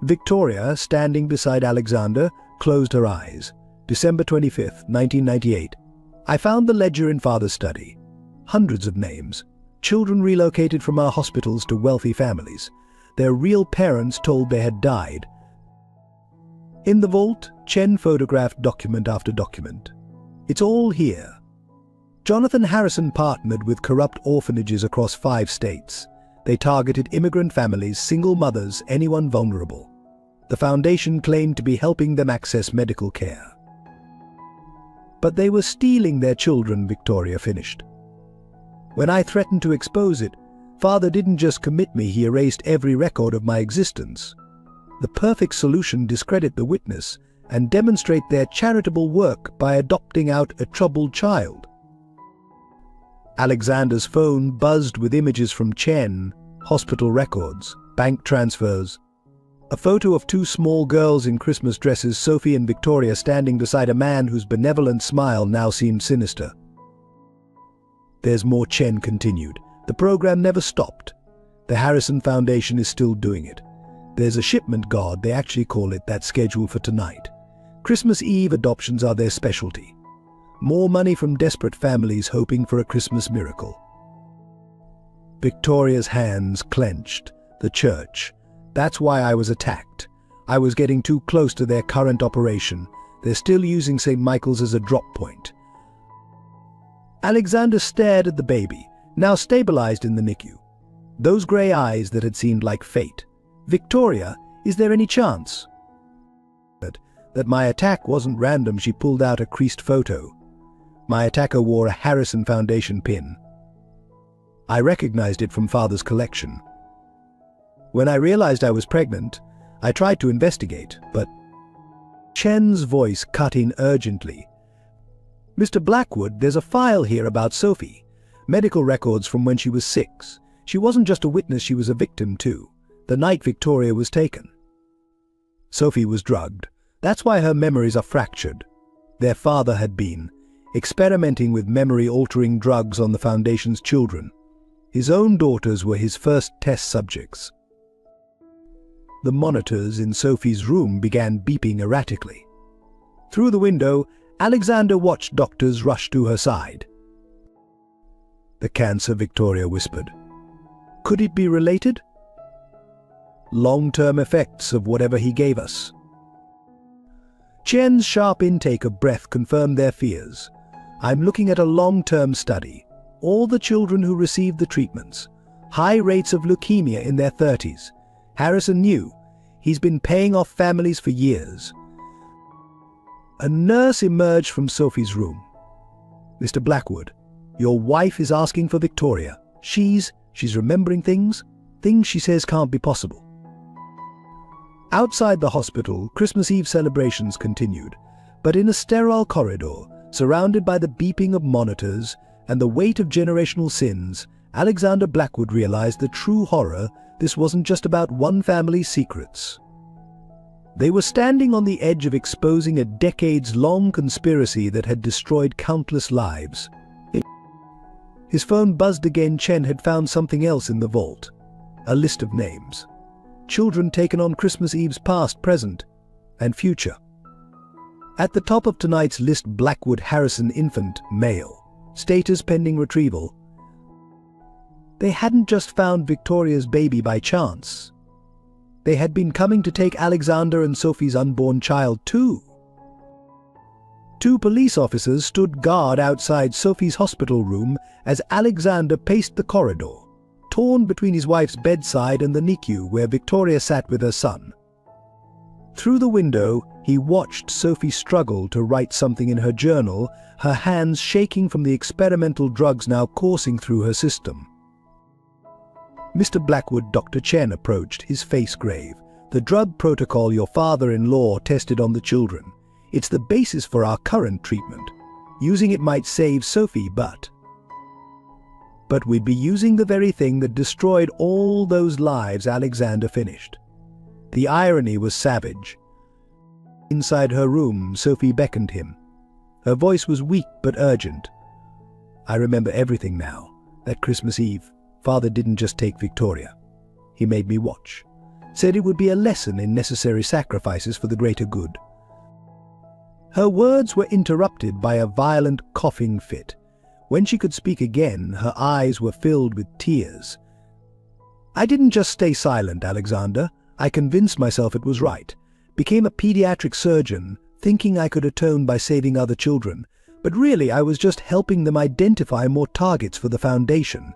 Victoria, standing beside Alexander, closed her eyes. December 25th, 1998. "I found the ledger in Father's study. Hundreds of names. Children relocated from our hospitals to wealthy families. Their real parents told they had died." In the vault, Chen photographed document after document. "It's all here." Jonathan Harrison partnered with corrupt orphanages across 5 states. They targeted immigrant families, single mothers, anyone vulnerable. The foundation claimed to be helping them access medical care. But they were stealing their children, Victoria finished. "When I threatened to expose it, Father didn't just commit me, he erased every record of my existence. The perfect solution: discredit the witness and demonstrate their charitable work by adopting out a troubled child." Alexander's phone buzzed with images from Chen, hospital records, bank transfers. A photo of 2 small girls in Christmas dresses, Sophie and Victoria, standing beside a man whose benevolent smile now seemed sinister. "There's more," Chen continued. "The program never stopped. The Harrison Foundation is still doing it. There's a shipment guard, they actually call it, that's scheduled for tonight. Christmas Eve adoptions are their specialty. More money from desperate families hoping for a Christmas miracle." Victoria's hands clenched. "The church. That's why I was attacked. I was getting too close to their current operation. They're still using St. Michael's as a drop point." Alexander stared at the baby, now stabilized in the NICU. Those grey eyes that had seemed like fate. "Victoria, is there any chance that my attack wasn't random?" She pulled out a creased photo. "My attacker wore a Harrison Foundation pin. I recognized it from Father's collection. When I realized I was pregnant, I tried to investigate, but..." Chen's voice cut in urgently. "Mr. Blackwood, there's a file here about Sophie. Medical records from when she was 6. She wasn't just a witness, she was a victim too. The night Victoria was taken. Sophie was drugged. That's why her memories are fractured. Their father had been experimenting with memory-altering drugs on the Foundation's children. His own daughters were his first test subjects." The monitors in Sophie's room began beeping erratically. Through the window, Alexander watched doctors rush to her side. "The cancer," Victoria whispered. "Could it be related?" "Long-term effects of whatever he gave us." Chen's sharp intake of breath confirmed their fears. "I'm looking at a long-term study. All the children who received the treatments. High rates of leukemia in their 30s. Harrison knew. He's been paying off families for years." A nurse emerged from Sophie's room. "Mr. Blackwood, your wife is asking for Victoria. She's remembering things she says can't be possible." Outside the hospital, Christmas Eve celebrations continued, but in a sterile corridor, surrounded by the beeping of monitors and the weight of generational sins, Alexander Blackwood realized the true horror. This wasn't just about one family's secrets. They were standing on the edge of exposing a decades-long conspiracy that had destroyed countless lives. His phone buzzed again. Chen had found something else in the vault. A list of names. Children taken on Christmas Eve's past, present, and future. At the top of tonight's list, Blackwood Harrison, infant, male. Status pending retrieval. They hadn't just found Victoria's baby by chance. They had been coming to take Alexander and Sophie's unborn child too. 2 police officers stood guard outside Sophie's hospital room as Alexander paced the corridor, torn between his wife's bedside and the NICU where Victoria sat with her son. Through the window, He watched Sophie struggle to write something in her journal, her hands shaking from the experimental drugs now coursing through her system. Mr. Blackwood, Dr. Chen approached, his face grave. The drug protocol your father-in-law tested on the children. It's the basis for our current treatment. Using it might save Sophie, but we'd be using the very thing that destroyed all those lives, Alexander finished. The irony was savage. Inside her room, Sophie beckoned him. Her voice was weak but urgent. I remember everything now. That Christmas Eve, Father didn't just take Victoria. He made me watch. Said it would be a lesson in necessary sacrifices for the greater good. Her words were interrupted by a violent coughing fit. When she could speak again, her eyes were filled with tears. I didn't just stay silent, Alexander. I convinced myself it was right. Became a pediatric surgeon, thinking I could atone by saving other children. But really, I was just helping them identify more targets for the foundation.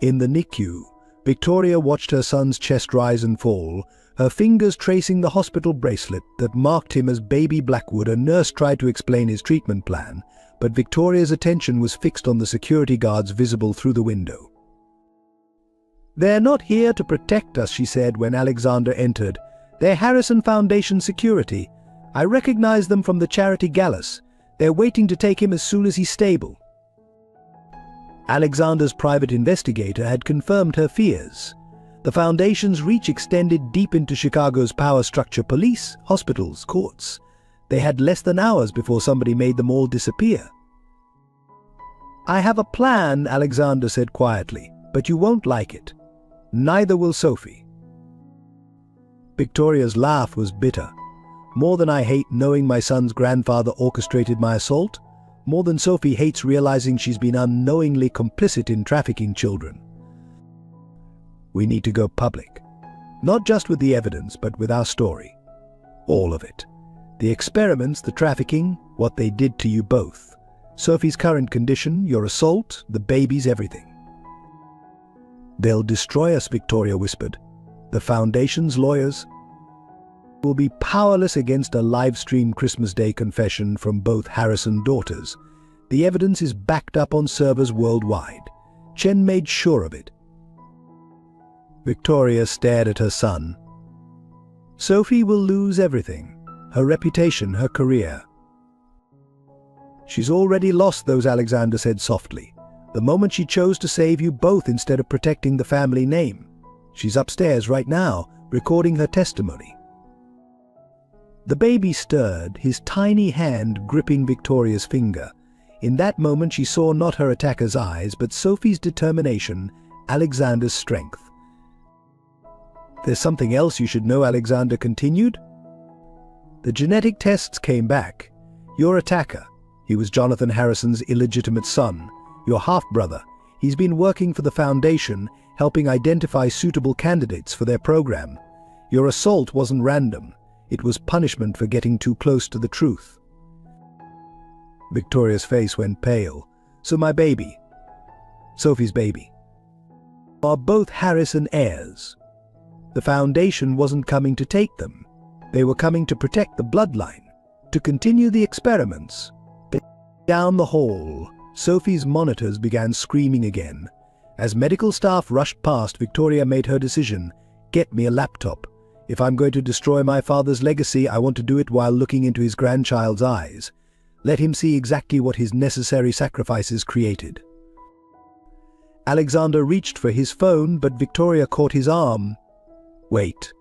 In the NICU, Victoria watched her son's chest rise and fall, her fingers tracing the hospital bracelet that marked him as Baby Blackwood. A nurse tried to explain his treatment plan, but Victoria's attention was fixed on the security guards visible through the window. They're not here to protect us, she said when Alexander entered. They're Harrison Foundation security. I recognize them from the charity Gallus. They're waiting to take him as soon as he's stable. Alexander's private investigator had confirmed her fears. The Foundation's reach extended deep into Chicago's power structure: police, hospitals, courts. They had less than hours before somebody made them all disappear. I have a plan, Alexander said quietly, but you won't like it. Neither will Sophie. Victoria's laugh was bitter. More than I hate knowing my son's grandfather orchestrated my assault, more than Sophie hates realizing she's been unknowingly complicit in trafficking children. We need to go public. Not just with the evidence, but with our story. All of it. The experiments, the trafficking, what they did to you both. Sophie's current condition, your assault, the babies, everything. They'll destroy us, Victoria whispered. The Foundation's lawyers will be powerless against a live-stream Christmas Day confession from both Harrison daughters. The evidence is backed up on servers worldwide. Chen made sure of it. Victoria stared at her son. Sophie will lose everything. Her reputation, her career. She's already lost those, Alexander said softly. The moment she chose to save you both instead of protecting the family name. She's upstairs right now, recording her testimony. The baby stirred, his tiny hand gripping Victoria's finger. In that moment she saw not her attacker's eyes, but Sophie's determination, Alexander's strength. There's something else you should know, Alexander continued. The genetic tests came back. Your attacker, he was Jonathan Harrison's illegitimate son, your half-brother. He's been working for the Foundation, helping identify suitable candidates for their program. Your assault wasn't random. It was punishment for getting too close to the truth. Victoria's face went pale. So my baby, Sophie's baby, are both Harrison heirs. The Foundation wasn't coming to take them. They were coming to protect the bloodline, to continue the experiments. Down the hall, Sophie's monitors began screaming again. As medical staff rushed past, Victoria made her decision. Get me a laptop. If I'm going to destroy my father's legacy, I want to do it while looking into his grandchild's eyes. Let him see exactly what his necessary sacrifices created. Alexander reached for his phone, but Victoria caught his arm. Wait.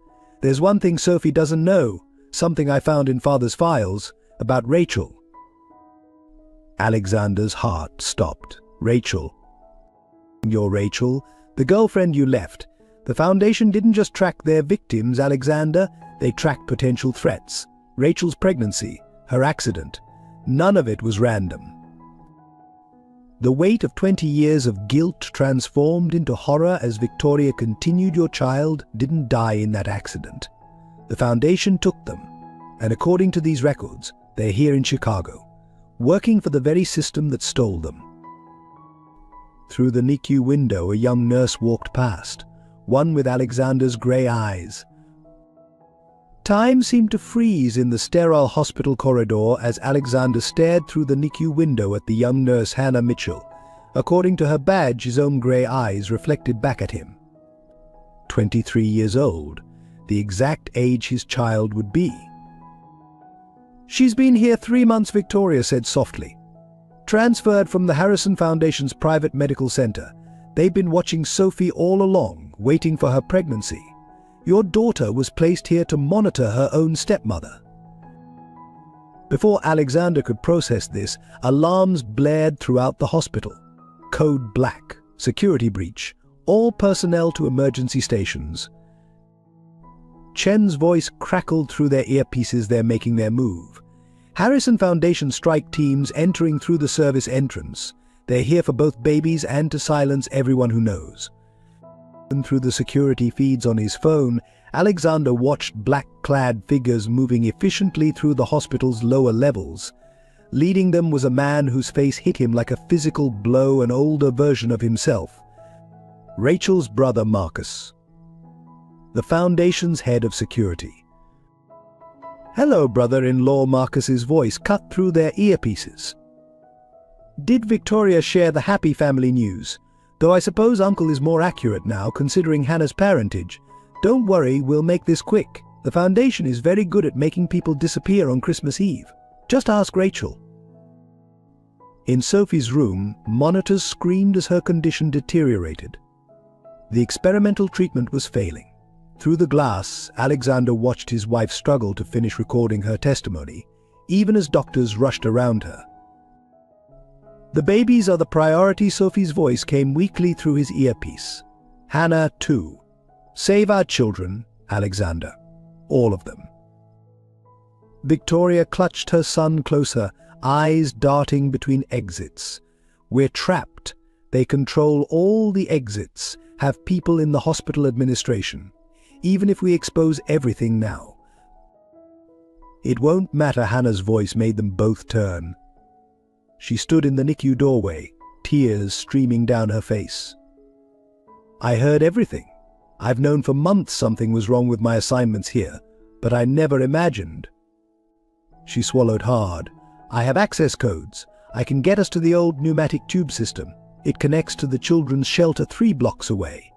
There's one thing Sophie doesn't know, something I found in Father's files, about Rachel. Alexander's heart stopped. Rachel. Your Rachel, the girlfriend you left. The Foundation didn't just track their victims, Alexander, they tracked potential threats. Rachel's pregnancy, her accident. None of it was random. The weight of 20 years of guilt transformed into horror as Victoria continued. Your child didn't die in that accident. The Foundation took them, and according to these records, they're here in Chicago, working for the very system that stole them. Through the NICU window, a young nurse walked past, one with Alexander's grey eyes. Time seemed to freeze in the sterile hospital corridor as Alexander stared through the NICU window at the young nurse Hannah Mitchell. According to her badge, his own grey eyes reflected back at him. 23 years old, the exact age his child would be. "She's been here 3 months," Victoria said softly. "Transferred from the Harrison Foundation's private medical center. They've been watching Sophie all along, waiting for her pregnancy. Your daughter was placed here to monitor her own stepmother." Before Alexander could process this, alarms blared throughout the hospital. Code Black, security breach, all personnel to emergency stations. Chen's voice crackled through their earpieces. "They're making their move. Harrison Foundation strike teams entering through the service entrance. They're here for both babies and to silence everyone who knows." And through the security feeds on his phone, Alexander watched black-clad figures moving efficiently through the hospital's lower levels. Leading them was a man whose face hit him like a physical blow, an older version of himself. Rachel's brother Marcus, the Foundation's head of security. "Hello, brother-in-law," Marcus's voice cut through their earpieces. "Did Victoria share the happy family news? Though I suppose Uncle is more accurate now, considering Hannah's parentage. Don't worry, we'll make this quick. The Foundation is very good at making people disappear on Christmas Eve. Just ask Rachel." In Sophie's room, monitors screamed as her condition deteriorated. The experimental treatment was failing. Through the glass, Alexander watched his wife struggle to finish recording her testimony, even as doctors rushed around her. "The babies are the priority," Sophie's voice came weakly through his earpiece. "Hannah, too. Save our children, Alexander. All of them." Victoria clutched her son closer, eyes darting between exits. "We're trapped. They control all the exits, have people in the hospital administration. Even if we expose everything now." "It won't matter," Hannah's voice made them both turn. She stood in the NICU doorway, tears streaming down her face. "I heard everything. I've known for months something was wrong with my assignments here, but I never imagined." She swallowed hard. "I have access codes. I can get us to the old pneumatic tube system. It connects to the children's shelter 3 blocks away."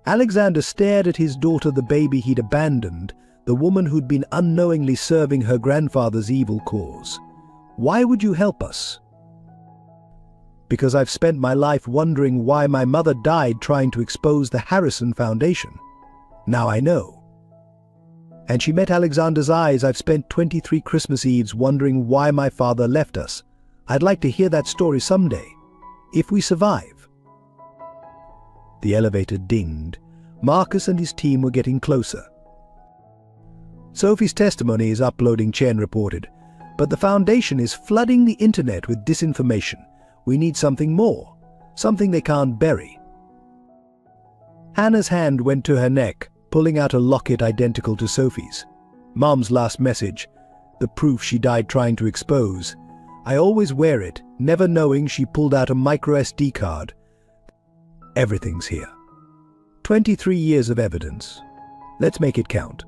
Alexander stared at his daughter, the baby he'd abandoned, the woman who'd been unknowingly serving her grandfather's evil cause. "Why would you help us?" "Because I've spent my life wondering why my mother died trying to expose the Harrison Foundation. Now I know." And she met Alexander's eyes. "I've spent 23 Christmas Eves wondering why my father left us. I'd like to hear that story someday, if we survive." The elevator dinged. Marcus and his team were getting closer. "Sophie's testimony is uploading," Chen reported. "But the Foundation is flooding the internet with disinformation. We need something more, something they can't bury." Hannah's hand went to her neck, pulling out a locket identical to Sophie's. "Mom's last message, the proof she died trying to expose. I always wear it, never knowing." She pulled out a micro SD card. "Everything's here. 23 years of evidence. Let's make it count."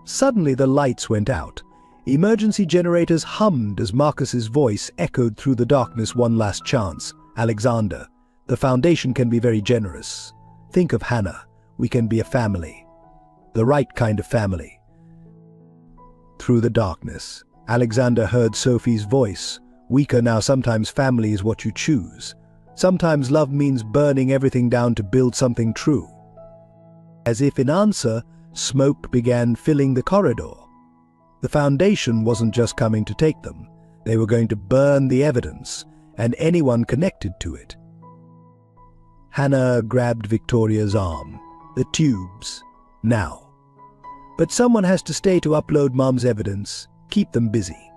Suddenly the lights went out. Emergency generators hummed as Marcus's voice echoed through the darkness. "One last chance, Alexander. The Foundation can be very generous. Think of Hannah. We can be a family. The right kind of family." Through the darkness, Alexander heard Sophie's voice, weaker now. "Sometimes family is what you choose. Sometimes love means burning everything down to build something true." As if in answer, smoke began filling the corridor. The Foundation wasn't just coming to take them. They were going to burn the evidence and anyone connected to it. Hannah grabbed Victoria's arm. "The tubes. Now. But someone has to stay to upload Mom's evidence. Keep them busy."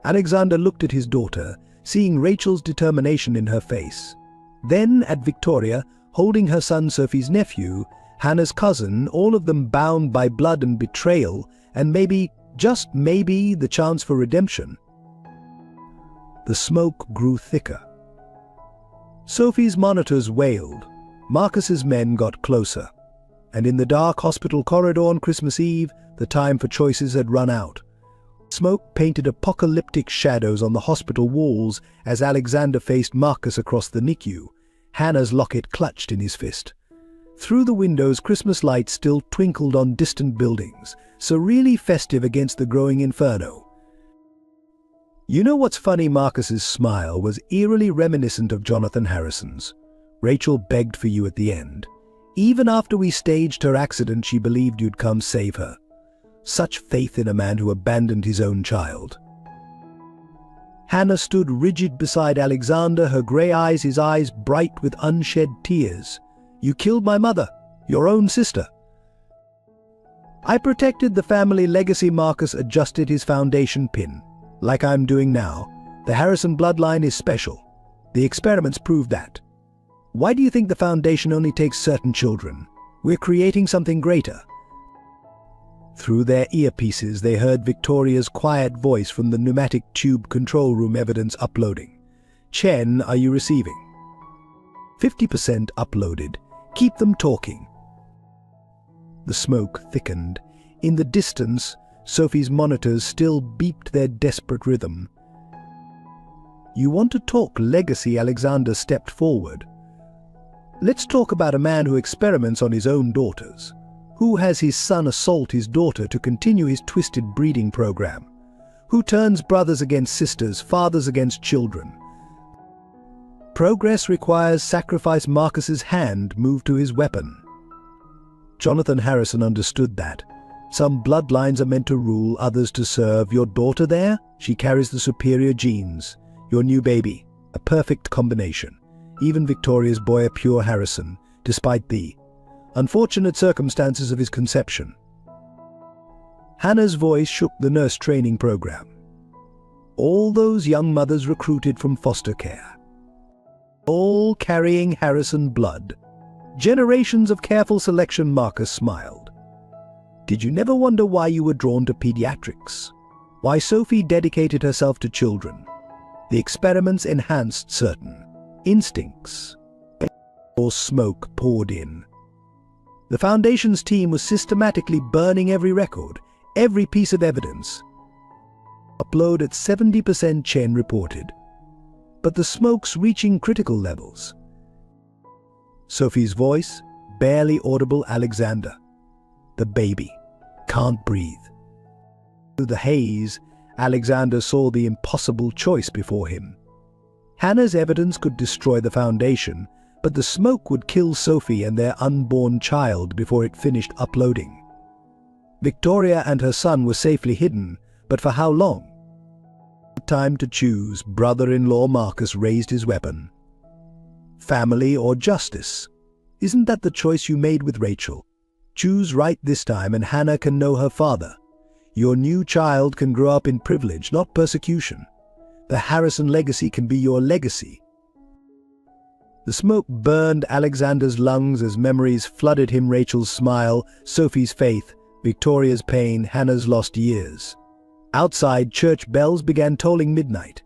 Alexander looked at his daughter, seeing Rachel's determination in her face. Then at Victoria, holding her son Sophie's nephew, Hannah's cousin, all of them bound by blood and betrayal, and maybe, just maybe, the chance for redemption. The smoke grew thicker. Sophie's monitors wailed. Marcus's men got closer. and in the dark hospital corridor on Christmas Eve, the time for choices had run out. Smoke painted apocalyptic shadows on the hospital walls as Alexander faced Marcus across the NICU, Hannah's locket clutched in his fist. Through the windows, Christmas lights still twinkled on distant buildings, so really festive against the growing inferno. You know what's funny? Marcus's smile was eerily reminiscent of Jonathan Harrison's. Rachel begged for you at the end. Even after we staged her accident, she believed you'd come save her. Such faith in a man who abandoned his own child. Hannah stood rigid beside Alexander, her grey eyes, his eyes bright with unshed tears. You killed my mother, your own sister. I protected the family legacy. Marcus adjusted his foundation pin. Like I'm doing now. The Harrison bloodline is special. The experiments prove that. Why do you think the foundation only takes certain children? We're creating something greater. Through their earpieces, they heard Victoria's quiet voice from the pneumatic tube control room. Evidence uploading. Chen, are you receiving? 50% uploaded. Keep them talking. The smoke thickened. In the distance, Sophie's monitors still beeped their desperate rhythm. You want to talk legacy? Alexander stepped forward. Let's talk about a man who experiments on his own daughters. Who has his son assault his daughter to continue his twisted breeding program? Who turns brothers against sisters, fathers against children? Progress requires sacrifice. Marcus's hand moved to his weapon. Jonathan Harrison understood that. Some bloodlines are meant to rule, others to serve. Your daughter there? She carries the superior genes. Your new baby, a perfect combination. Even Victoria's boy, a pure Harrison, despite the unfortunate circumstances of his conception. Hannah's voice shook the nurse training program. All those young mothers recruited from foster care. All carrying Harrison blood. Generations of careful selection. Marcus smiled. Did you never wonder why you were drawn to pediatrics? Why Sophie dedicated herself to children? The experiments enhanced certain instincts. Or smoke poured in. The Foundation's team was systematically burning every record, every piece of evidence. Upload at 70%, Chen reported. But the smoke's reaching critical levels. Sophie's voice, barely audible. Alexander. The baby can't breathe. Through the haze, Alexander saw the impossible choice before him. Hannah's evidence could destroy the Foundation, but the smoke would kill Sophie and their unborn child before it finished uploading. Victoria and her son were safely hidden, but for how long? Time to choose. Brother-in-law Marcus raised his weapon. Family or justice? Isn't that the choice you made with Rachel? Choose right this time and Hannah can know her father. Your new child can grow up in privilege, not persecution. The Harrison legacy can be your legacy. The smoke burned Alexander's lungs as memories flooded him. Rachel's smile, Sophie's faith, Victoria's pain, Hannah's lost years. Outside, church bells began tolling midnight.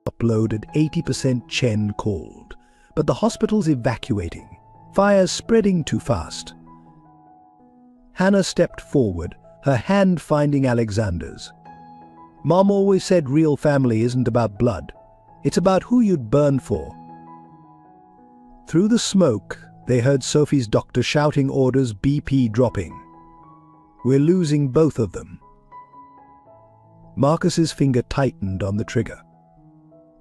Upload at 80%, Chen called. But the hospital's evacuating. Fires spreading too fast. Hannah stepped forward, her hand finding Alexander's. Mom always said real family isn't about blood. It's about who you'd burn for. Through the smoke, they heard Sophie's doctor shouting orders, BP dropping. We're losing both of them. Marcus's finger tightened on the trigger.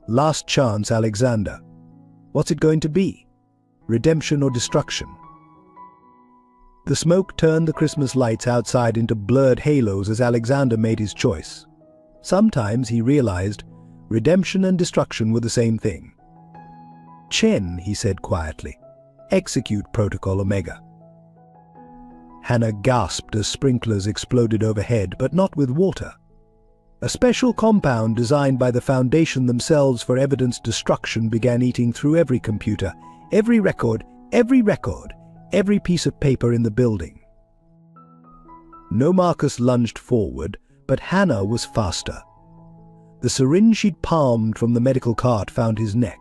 Last chance, Alexander. What's it going to be? Redemption or destruction? The smoke turned the Christmas lights outside into blurred halos as Alexander made his choice. Sometimes he realized redemption and destruction were the same thing. Chen, he said quietly, execute Protocol Omega. Hannah gasped as sprinklers exploded overhead, but not with water. A special compound designed by the Foundation themselves for evidence destruction began eating through every computer, every record, every piece of paper in the building. No Marcus lunged forward, but Hannah was faster. The syringe she'd palmed from the medical cart found his neck.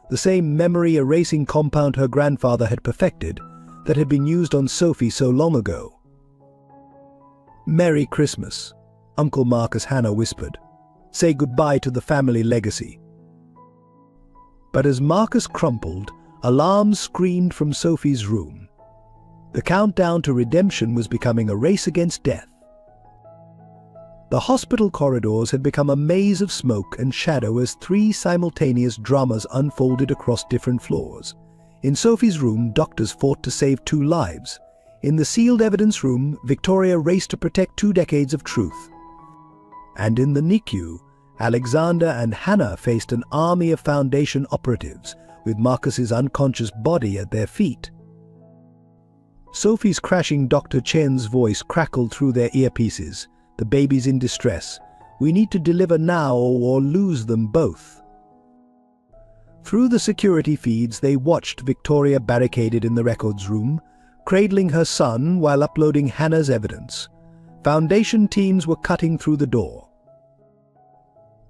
The same memory-erasing compound her grandfather had perfected, that had been used on Sophie so long ago. "Merry Christmas," Uncle Marcus Hannah whispered. "Say goodbye to the family legacy." But as Marcus crumpled, alarms screamed from Sophie's room. The countdown to redemption was becoming a race against death. The hospital corridors had become a maze of smoke and shadow as three simultaneous dramas unfolded across different floors. In Sophie's room, doctors fought to save 2 lives. In the sealed evidence room, Victoria raced to protect 2 decades of truth. And in the NICU, Alexander and Hannah faced an army of Foundation operatives, with Marcus's unconscious body at their feet. Sophie's crashing Dr. Chen's voice crackled through their earpieces. "The baby's in distress. We need to deliver now or lose them both." Through the security feeds, they watched Victoria barricaded in the records room, cradling her son while uploading Hannah's evidence. Foundation teams were cutting through the door.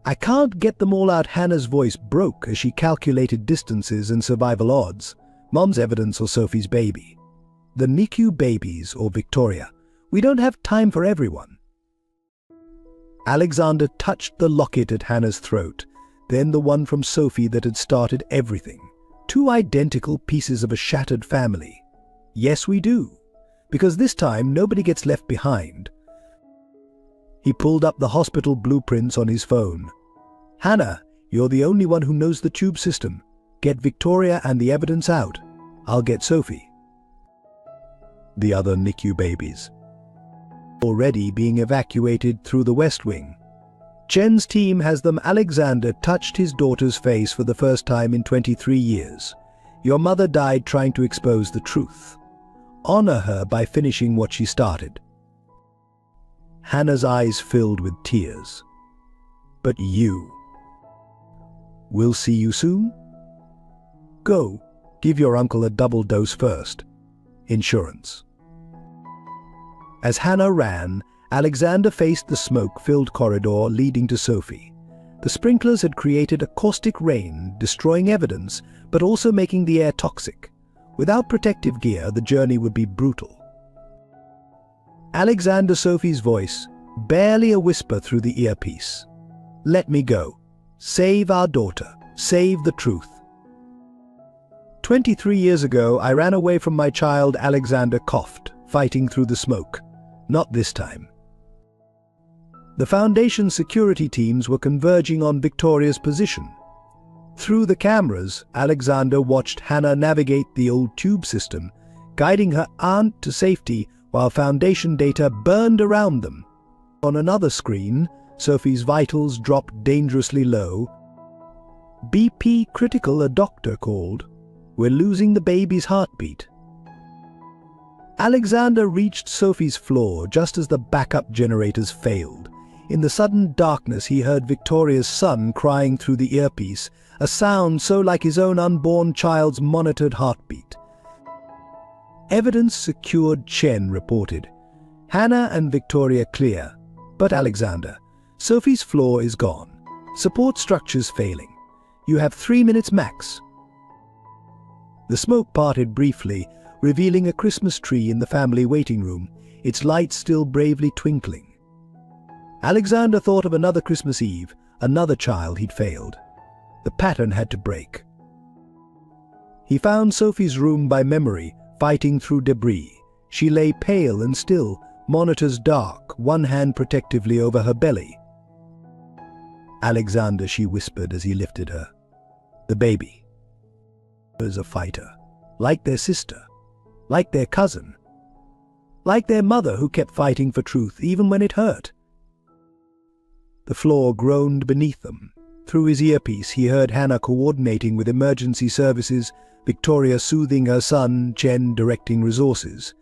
"I can't get them all out," Hannah's voice broke as she calculated distances and survival odds. Mom's evidence or Sophie's baby? The NICU babies or Victoria? We don't have time for everyone. Alexander touched the locket at Hannah's throat, then the one from Sophie that had started everything. 2 identical pieces of a shattered family. Yes, we do. Because this time, nobody gets left behind. He pulled up the hospital blueprints on his phone. "Hannah, you're the only one who knows the tube system. Get Victoria and the evidence out. I'll get Sophie." The other NICU babies already being evacuated through the West Wing. Chen's team has them. Alexander touched his daughter's face for the first time in 23 years. "Your mother died trying to expose the truth. Honor her by finishing what she started." Hannah's eyes filled with tears. "But you. We'll see you soon? Go, give your uncle a double dose first. Insurance." As Hannah ran, Alexander faced the smoke-filled corridor leading to Sophie. The sprinklers had created a caustic rain, destroying evidence, but also making the air toxic. Without protective gear, the journey would be brutal. Alexander Sophie's voice, barely a whisper through the earpiece. "Let me go. Save our daughter. Save the truth." 23 years ago, I ran away from my child, Alexander coughed, fighting through the smoke. Not this time. The Foundation security teams were converging on Victoria's position. Through the cameras, Alexander watched Hannah navigate the old tube system, guiding her aunt to safety while Foundation data burned around them. On another screen, Sophie's vitals dropped dangerously low. "BP critical," a doctor called. "We're losing the baby's heartbeat." Alexander reached Sophie's floor just as the backup generators failed. In the sudden darkness, he heard Victoria's son crying through the earpiece, a sound so like his own unborn child's monitored heartbeat. "Evidence secured," Chen reported. "Hannah and Victoria clear. But Alexander, Sophie's floor is gone. Support structures failing. You have 3 minutes max." The smoke parted briefly, revealing a Christmas tree in the family waiting room, its lights still bravely twinkling. Alexander thought of another Christmas Eve, another child he'd failed. The pattern had to break. He found Sophie's room by memory, fighting through debris. She lay pale and still, monitors dark, one hand protectively over her belly. "Alexander," she whispered as he lifted her. "The baby is a fighter, like their sister, like their cousin, like their mother who kept fighting for truth even when it hurt." The floor groaned beneath them. Through his earpiece, he heard Hannah coordinating with emergency services, Victoria soothing her son, Chen directing resources.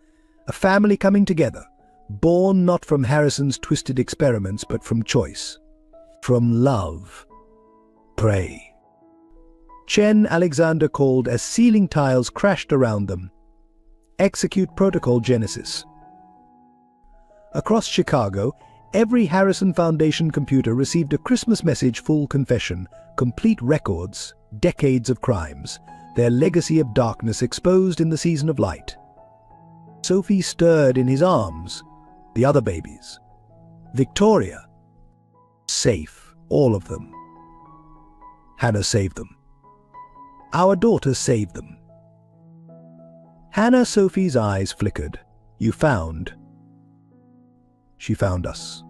A family coming together, born not from Harrison's twisted experiments but from choice. From love. Pray. Chen, Alexander called as ceiling tiles crashed around them. "Execute Protocol Genesis." Across Chicago, every Harrison Foundation computer received a Christmas message: full confession, complete records, decades of crimes, their legacy of darkness exposed in the season of light. Sophie stirred in his arms. The other babies. Victoria. Safe, all of them. Hannah saved them. Our daughter saved them. Hannah Sophie's eyes flickered. You found. She found us.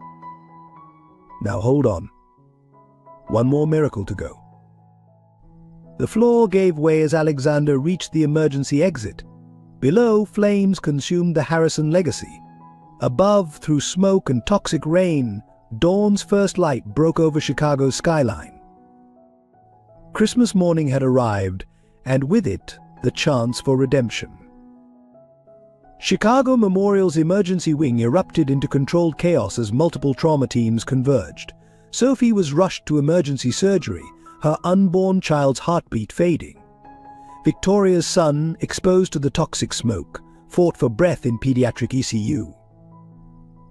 Now hold on. One more miracle to go. The floor gave way as Alexander reached the emergency exit. Below, flames consumed the Harrison legacy. Above, through smoke and toxic rain, dawn's first light broke over Chicago's skyline. Christmas morning had arrived, and with it, the chance for redemption. Chicago Memorial's emergency wing erupted into controlled chaos as multiple trauma teams converged. Sophie was rushed to emergency surgery, her unborn child's heartbeat fading. Victoria's son, exposed to the toxic smoke, fought for breath in pediatric ECU.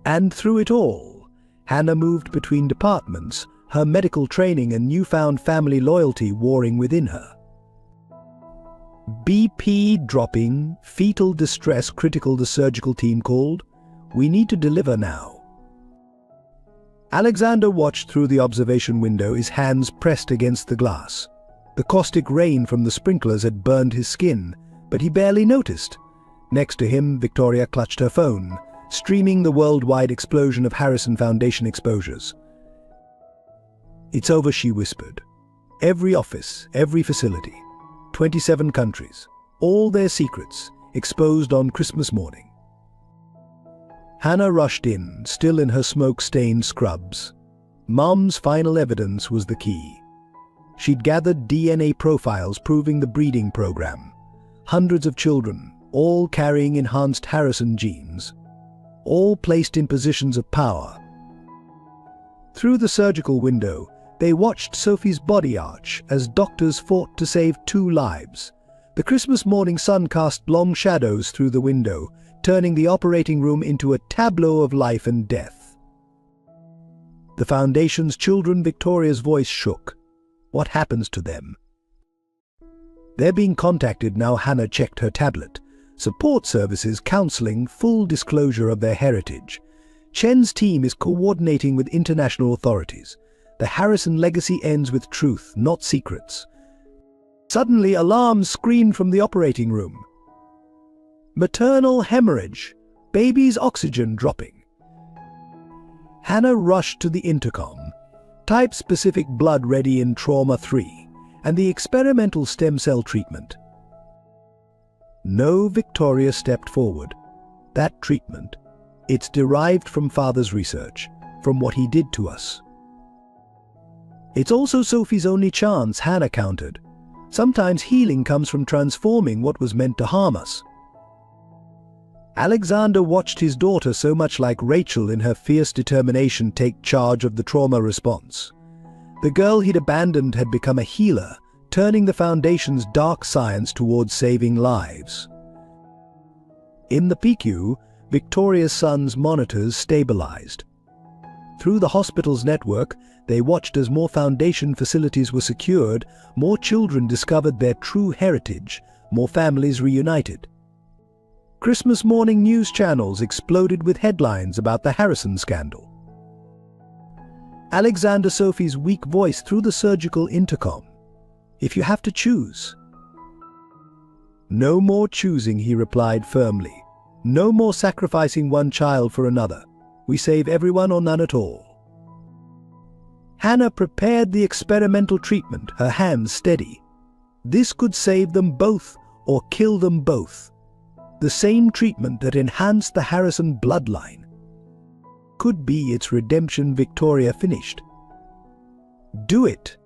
And through it all, Hannah moved between departments, her medical training and newfound family loyalty warring within her. BP dropping, fetal distress critical, the surgical team called. We need to deliver now. Alexander watched through the observation window, his hands pressed against the glass. The caustic rain from the sprinklers had burned his skin, but he barely noticed. Next to him, Victoria clutched her phone, streaming the worldwide explosion of Harrison Foundation exposures. It's over, she whispered. Every office, every facility. 27 countries, all their secrets, exposed on Christmas morning. Hannah rushed in, still in her smoke-stained scrubs. Mom's final evidence was the key. She'd gathered DNA profiles proving the breeding program. Hundreds of children, all carrying enhanced Harrison genes. All placed in positions of power. Through the surgical window, they watched Sophie's body arch as doctors fought to save 2 lives. The Christmas morning sun cast long shadows through the window, turning the operating room into a tableau of life and death. The Foundation's children, Victoria's voice shook. What happens to them? They're being contacted now. Hannah checked her tablet. Support services, counseling, full disclosure of their heritage. Chen's team is coordinating with international authorities. The Harrison legacy ends with truth, not secrets. Suddenly, alarms screamed from the operating room. Maternal hemorrhage. Baby's oxygen dropping. Hannah rushed to the intercom. Type-specific blood ready in trauma 3, and the experimental stem cell treatment. No, Victoria stepped forward. That treatment, it's derived from Father's research, from what he did to us. It's also Sophie's only chance, Hannah countered. Sometimes healing comes from transforming what was meant to harm us. Alexander watched his daughter, so much like Rachel in her fierce determination, take charge of the trauma response. The girl he'd abandoned had become a healer, turning the Foundation's dark science towards saving lives. In the PICU, Victoria's son's monitors stabilized. Through the hospital's network, they watched as more Foundation facilities were secured, more children discovered their true heritage, more families reunited. Christmas morning news channels exploded with headlines about the Harrison scandal. Alexander Sophie's weak voice through the surgical intercom. If you have to choose. No more choosing, he replied firmly. No more sacrificing one child for another. We save everyone or none at all. Hannah prepared the experimental treatment, her hands steady. This could save them both or kill them both. The same treatment that enhanced the Harrison bloodline. Could be its redemption, Victoria finished. Do it.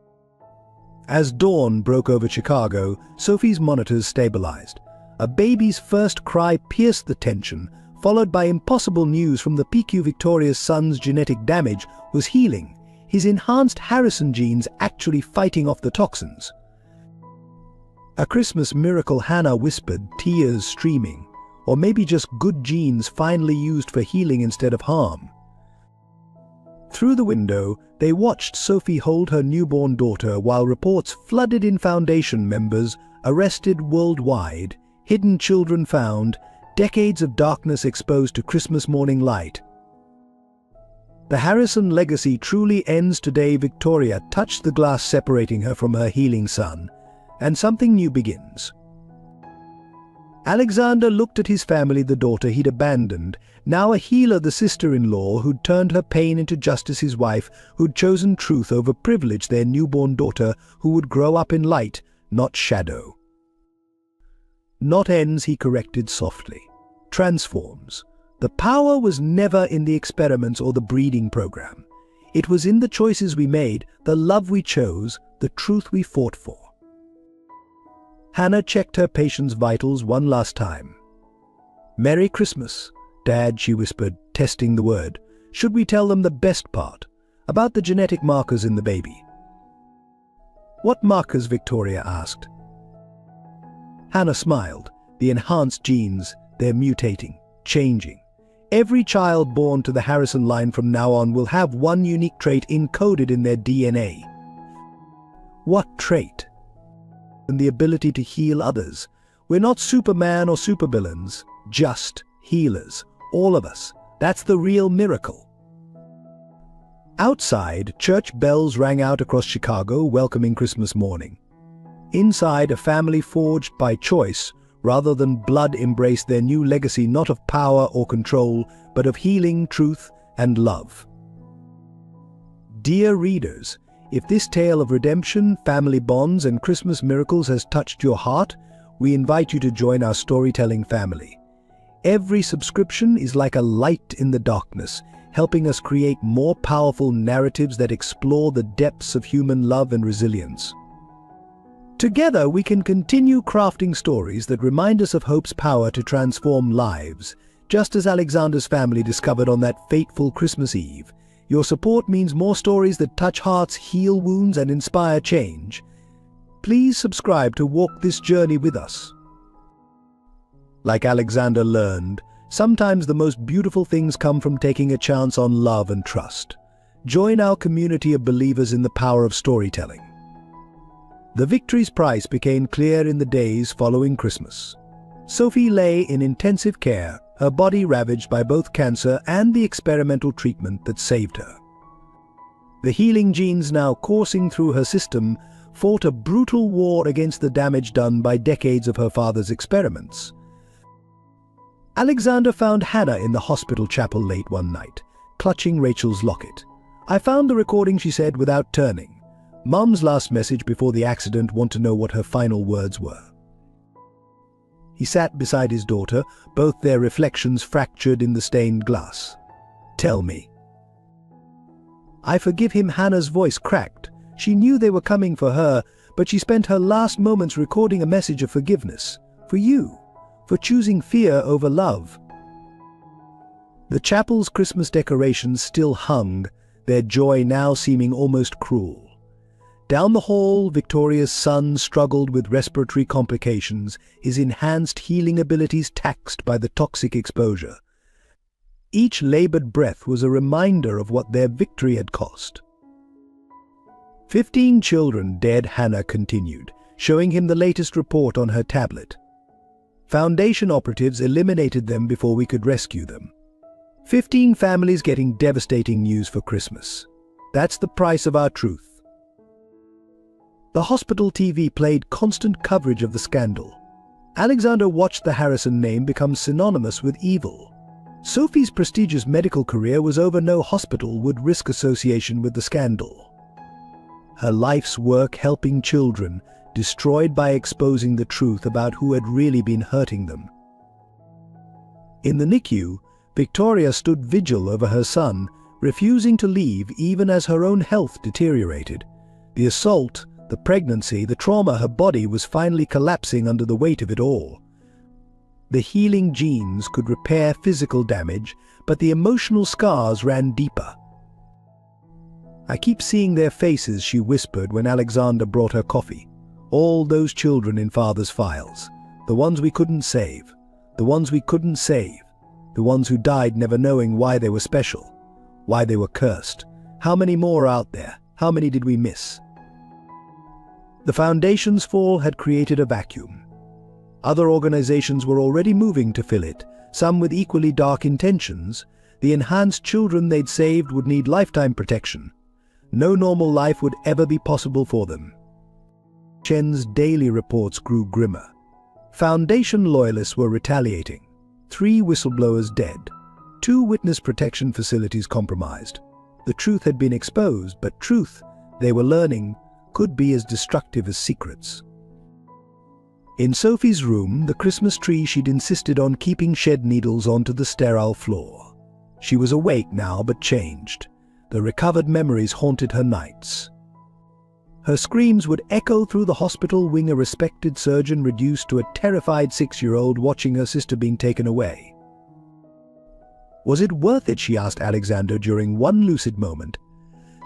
As dawn broke over Chicago, Sophie's monitors stabilized. A baby's first cry pierced the tension, followed by impossible news from the PICU. Victoria's son's genetic damage was healing, his enhanced Harrison genes actually fighting off the toxins. A Christmas miracle, Hannah whispered, tears streaming. Or maybe just good genes finally used for healing instead of harm. Through the window, they watched Sophie hold her newborn daughter while reports flooded in. Foundation members arrested worldwide, hidden children found, decades of darkness exposed to Christmas morning light. The Harrison legacy truly ends today. Victoria touched the glass separating her from her healing son, and something new begins. Alexander looked at his family, the daughter he'd abandoned, now a healer, the sister-in-law who'd turned her pain into justice, his wife who'd chosen truth over privilege, their newborn daughter who would grow up in light, not shadow. Not ends, he corrected softly. Transforms. The power was never in the experiments or the breeding program. It was in the choices we made, the love we chose, the truth we fought for. Hannah checked her patient's vitals one last time. "Merry Christmas, Dad," she whispered, testing the word. "Should we tell them the best part, about the genetic markers in the baby?" "What markers?" Victoria asked. Hannah smiled. "The enhanced genes, they're mutating, changing. Every child born to the Harrison line from now on will have one unique trait encoded in their DNA." "What trait?" "And the ability to heal others. We're not Superman or supervillains, just healers. All of us. That's the real miracle." Outside, church bells rang out across Chicago, welcoming Christmas morning. Inside, a family forged by choice rather than blood embraced their new legacy, not of power or control, but of healing, truth, and love. Dear readers, if this tale of redemption, family bonds, and Christmas miracles has touched your heart, we invite you to join our storytelling family. Every subscription is like a light in the darkness, helping us create more powerful narratives that explore the depths of human love and resilience. Together, we can continue crafting stories that remind us of hope's power to transform lives, just as Alexander's family discovered on that fateful Christmas Eve. Your support means more stories that touch hearts, heal wounds, and inspire change. Please subscribe to walk this journey with us. Like Alexander learned, sometimes the most beautiful things come from taking a chance on love and trust. Join our community of believers in the power of storytelling. The victory's price became clear in the days following Christmas. Sophie lay in intensive care, her body ravaged by both cancer and the experimental treatment that saved her. The healing genes now coursing through her system fought a brutal war against the damage done by decades of her father's experiments. Alexander found Hannah in the hospital chapel late one night, clutching Rachel's locket. "I found the recording," she said without turning. Mum's last message before the accident. Want to know what her final words were? He sat beside his daughter, both their reflections fractured in the stained glass. "Tell me." "I forgive him." Hannah's voice cracked. She knew they were coming for her, but she spent her last moments recording a message of forgiveness. For you. For choosing fear over love. The chapel's Christmas decorations still hung, their joy now seeming almost cruel. Down the hall, Victoria's son struggled with respiratory complications, his enhanced healing abilities taxed by the toxic exposure. Each labored breath was a reminder of what their victory had cost. 15 children dead, Hannah continued, showing him the latest report on her tablet. Foundation operatives eliminated them before we could rescue them. 15 families getting devastating news for Christmas. That's the price of our truth. The hospital TV played constant coverage of the scandal. Alexander watched the Harrison name become synonymous with evil. Sophie's prestigious medical career was over. No hospital would risk association with the scandal. Her life's work helping children, destroyed by exposing the truth about who had really been hurting them. In the NICU, Victoria stood vigil over her son, refusing to leave even as her own health deteriorated. The assault, the pregnancy, the trauma, her body was finally collapsing under the weight of it all. The healing genes could repair physical damage, but the emotional scars ran deeper. "I keep seeing their faces," she whispered when Alexander brought her coffee. "All those children in Father's files. The ones we couldn't save. The ones we couldn't save. The ones who died never knowing why they were special. Why they were cursed. How many more out there? How many did we miss?" The Foundation's fall had created a vacuum. Other organizations were already moving to fill it, some with equally dark intentions. The enhanced children they'd saved would need lifetime protection. No normal life would ever be possible for them. Chen's daily reports grew grimmer. Foundation loyalists were retaliating. 3 whistleblowers dead. 2 witness protection facilities compromised. The truth had been exposed, but truth, they were learning, could be as destructive as secrets. In Sophie's room, the Christmas tree she'd insisted on keeping shed needles onto the sterile floor. She was awake now, but changed. The recovered memories haunted her nights. Her screams would echo through the hospital wing, a respected surgeon reduced to a terrified 6-year-old watching her sister being taken away. Was it worth it, she asked Alexander during one lucid moment.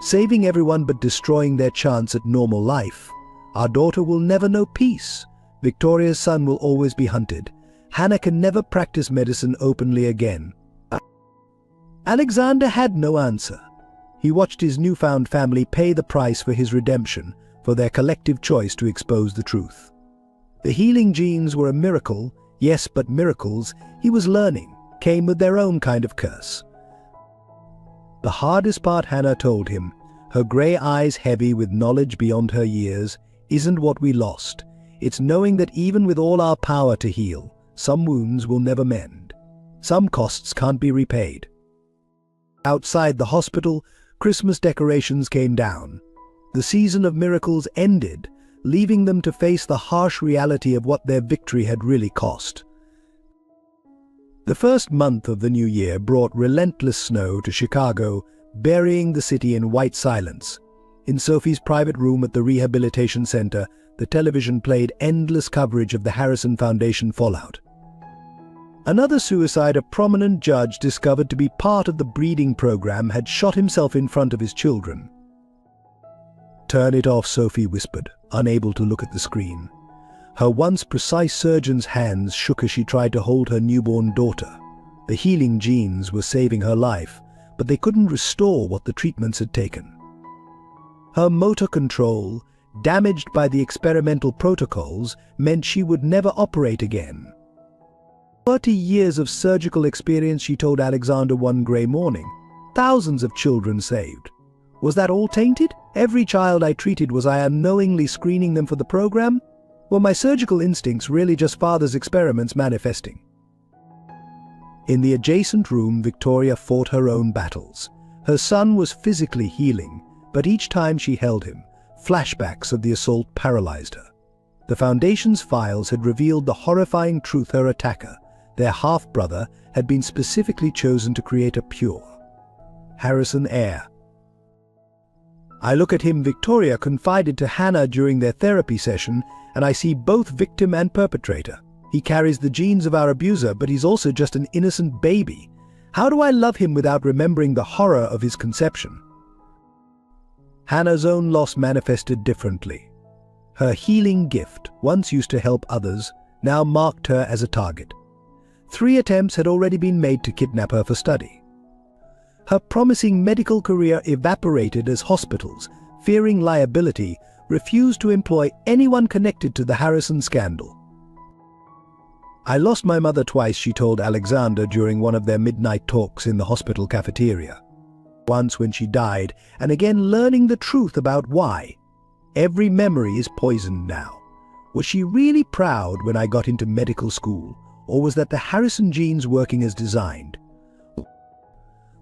Saving everyone but destroying their chance at normal life. Our daughter will never know peace. Victoria's son will always be hunted. Hannah can never practice medicine openly again. Alexander had no answer. He watched his newfound family pay the price for his redemption, for their collective choice to expose the truth. The healing genes were a miracle, yes, but miracles, he was learning, came with their own kind of curse. The hardest part, Hannah told him, her grey eyes heavy with knowledge beyond her years, isn't what we lost. It's knowing that even with all our power to heal, some wounds will never mend. Some costs can't be repaid. Outside the hospital, Christmas decorations came down. The season of miracles ended, leaving them to face the harsh reality of what their victory had really cost. The first month of the new year brought relentless snow to Chicago, burying the city in white silence. In Sophie's private room at the rehabilitation center, the television played endless coverage of the Harrison Foundation fallout. Another suicide a prominent judge discovered to be part of the breeding program had shot himself in front of his children. "Turn it off," Sophie whispered, unable to look at the screen. Her once precise surgeon's hands shook as she tried to hold her newborn daughter. The healing genes were saving her life, but they couldn't restore what the treatments had taken. Her motor control, damaged by the experimental protocols, meant she would never operate again. 30 years of surgical experience, she told Alexander one grey morning. Thousands of children saved. Was that all tainted? Every child I treated, was I unknowingly screening them for the program? Were my surgical instincts really just father's experiments manifesting? In the adjacent room, Victoria fought her own battles. Her son was physically healing, but each time she held him, flashbacks of the assault paralyzed her. The Foundation's files had revealed the horrifying truth: her attacker, their half-brother, had been specifically chosen to create a pure Harrison heir. "I look at him," Victoria confided to Hannah during their therapy session, "and I see both victim and perpetrator. He carries the genes of our abuser, but he's also just an innocent baby. How do I love him without remembering the horror of his conception?" Hannah's own loss manifested differently. Her healing gift, once used to help others, now marked her as a target. 3 attempts had already been made to kidnap her for study. Her promising medical career evaporated as hospitals, fearing liability, refused to employ anyone connected to the Harrison scandal. "I lost my mother twice," she told Alexander during one of their midnight talks in the hospital cafeteria. Once when she died, and again learning the truth about why. Every memory is poisoned now. Was she really proud when I got into medical school, or was that the Harrison genes working as designed?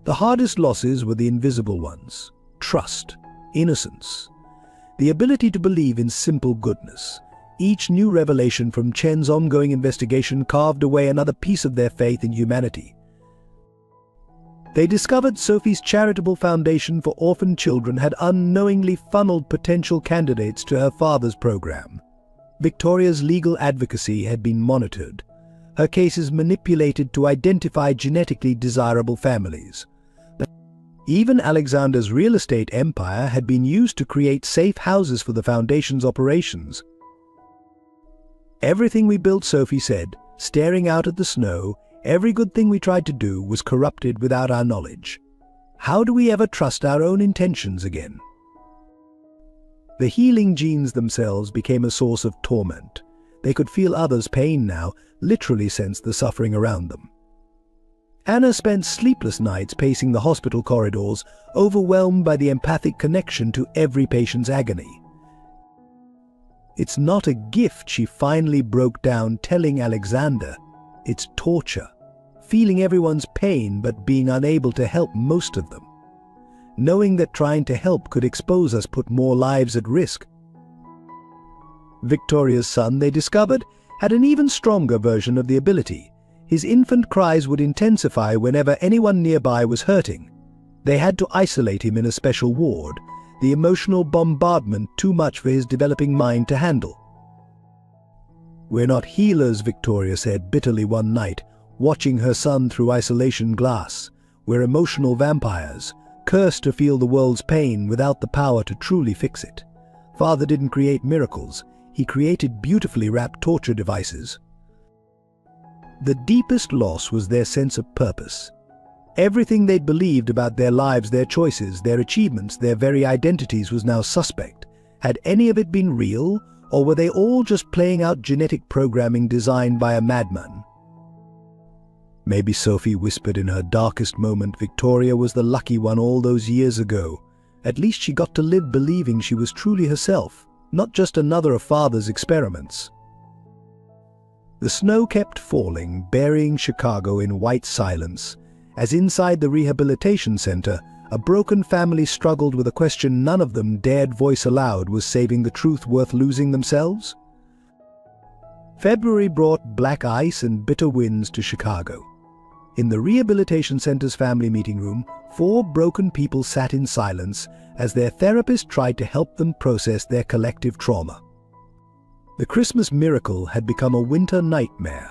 The hardest losses were the invisible ones: trust, innocence, the ability to believe in simple goodness. Each new revelation from Chen's ongoing investigation carved away another piece of their faith in humanity. They discovered Sophie's charitable foundation for orphan children had unknowingly funneled potential candidates to her father's program. Victoria's legal advocacy had been monitored, her cases manipulated to identify genetically desirable families. Even Alexander's real estate empire had been used to create safe houses for the Foundation's operations. "Everything we built," Sophie said, staring out at the snow, "every good thing we tried to do was corrupted without our knowledge. How do we ever trust our own intentions again?" The healing genes themselves became a source of torment. They could feel others' pain now, literally sense the suffering around them. Hannah spent sleepless nights pacing the hospital corridors, overwhelmed by the empathic connection to every patient's agony. It's not a gift, she finally broke down, telling Alexander. It's torture. Feeling everyone's pain but being unable to help most of them. Knowing that trying to help could expose us, put more lives at risk. Victoria's son, they discovered, had an even stronger version of the ability. His infant cries would intensify whenever anyone nearby was hurting. They had to isolate him in a special ward, the emotional bombardment too much for his developing mind to handle. "We're not healers," Victoria said bitterly one night, watching her son through isolation glass. "We're emotional vampires, cursed to feel the world's pain without the power to truly fix it. Father didn't create miracles, he created beautifully wrapped torture devices." The deepest loss was their sense of purpose. Everything they'd believed about their lives, their choices, their achievements, their very identities was now suspect. Had any of it been real, or were they all just playing out genetic programming designed by a madman? Maybe, Sophie whispered in her darkest moment, Victoria was the lucky one all those years ago. At least she got to live believing she was truly herself, not just another of Father's experiments. The snow kept falling, burying Chicago in white silence, as inside the rehabilitation center, a broken family struggled with a question none of them dared voice aloud: was saving the truth worth losing themselves? February brought black ice and bitter winds to Chicago. In the rehabilitation center's family meeting room, 4 broken people sat in silence as their therapist tried to help them process their collective trauma. The Christmas miracle had become a winter nightmare.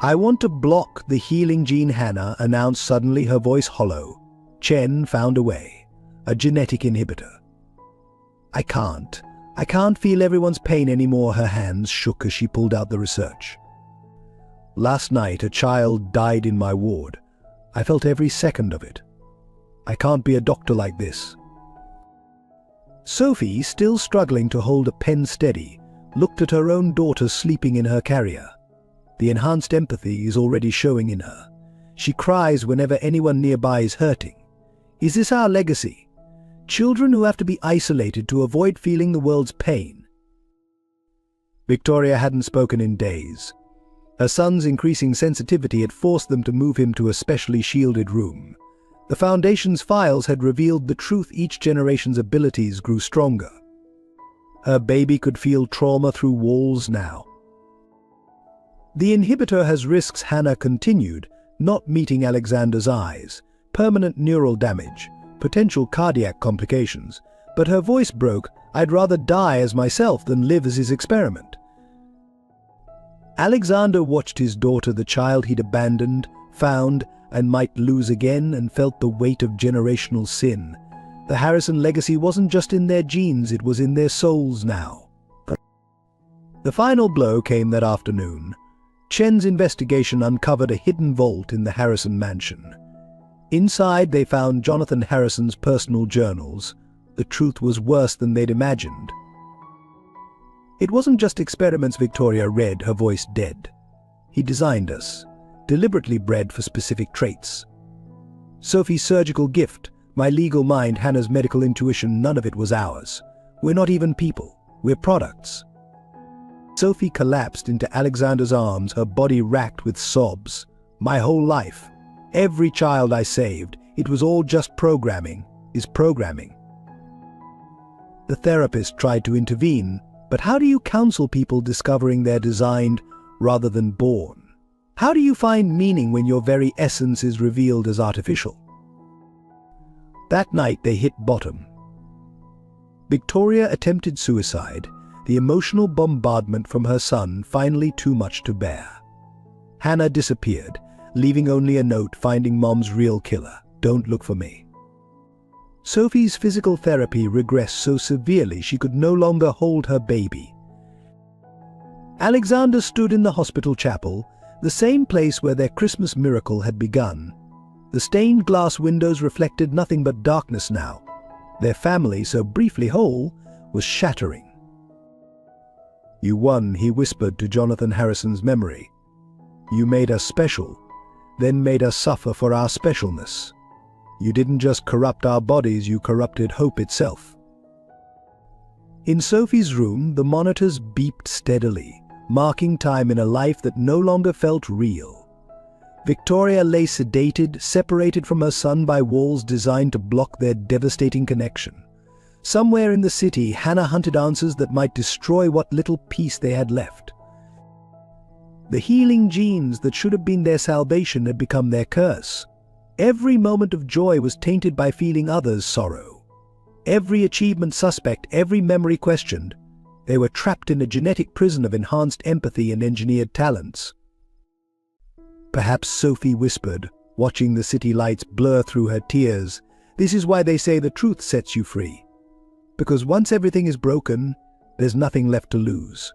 "I want to block the healing gene," Hannah announced suddenly, her voice hollow. "Chen found a way. A genetic inhibitor." I can't feel everyone's pain anymore." Her hands shook as she pulled out the research. "Last night a child died in my ward. I felt every second of it. I can't be a doctor like this." Sophie, still struggling to hold a pen steady, looked at her own daughter sleeping in her carrier. The enhanced empathy is already showing in her. She cries whenever anyone nearby is hurting. Is this our legacy? Children who have to be isolated to avoid feeling the world's pain? Victoria hadn't spoken in days. Her son's increasing sensitivity had forced them to move him to a specially shielded room. The Foundation's files had revealed the truth: each generation's abilities grew stronger. Her baby could feel trauma through walls now. "The inhibitor has risks," Hannah continued, not meeting Alexander's eyes. "Permanent neural damage, potential cardiac complications." But her voice broke. "I'd rather die as myself than live as his experiment." Alexander watched his daughter, the child he'd abandoned, found, and might lose again, and felt the weight of generational sin. The Harrison legacy wasn't just in their genes, it was in their souls now. The final blow came that afternoon. Chen's investigation uncovered a hidden vault in the Harrison mansion. Inside, they found Jonathan Harrison's personal journals. The truth was worse than they'd imagined. "It wasn't just experiments," Victoria read, her voice dead. "He designed us, deliberately bred for specific traits. Sophie's surgical gift, my legal mind, Hannah's medical intuition, none of it was ours. We're not even people, we're products." Sophie collapsed into Alexander's arms, her body racked with sobs. "My whole life, every child I saved, it was all just programming, is programming." The therapist tried to intervene, but how do you counsel people discovering they're designed rather than born? How do you find meaning when your very essence is revealed as artificial? That night they hit bottom. Victoria attempted suicide, the emotional bombardment from her son finally too much to bear. Hannah disappeared, leaving only a note: "Finding Mom's real killer. Don't look for me." Sophie's physical therapy regressed so severely she could no longer hold her baby. Alexander stood in the hospital chapel, the same place where their Christmas miracle had begun. The stained glass windows reflected nothing but darkness now. Their family, so briefly whole, was shattering. "You won," he whispered to Jonathan Harrison's memory. "You made us special, then made us suffer for our specialness. You didn't just corrupt our bodies, you corrupted hope itself." In Sophie's room, the monitors beeped steadily, marking time in a life that no longer felt real. Victoria lay sedated, separated from her son by walls designed to block their devastating connection. Somewhere in the city, Hannah hunted answers that might destroy what little peace they had left. The healing genes that should have been their salvation had become their curse. Every moment of joy was tainted by feeling others' sorrow. Every achievement suspect, every memory questioned. They were trapped in a genetic prison of enhanced empathy and engineered talents. Perhaps Sophie whispered, watching the city lights blur through her tears, "This is why they say the truth sets you free. Because once everything is broken, there's nothing left to lose."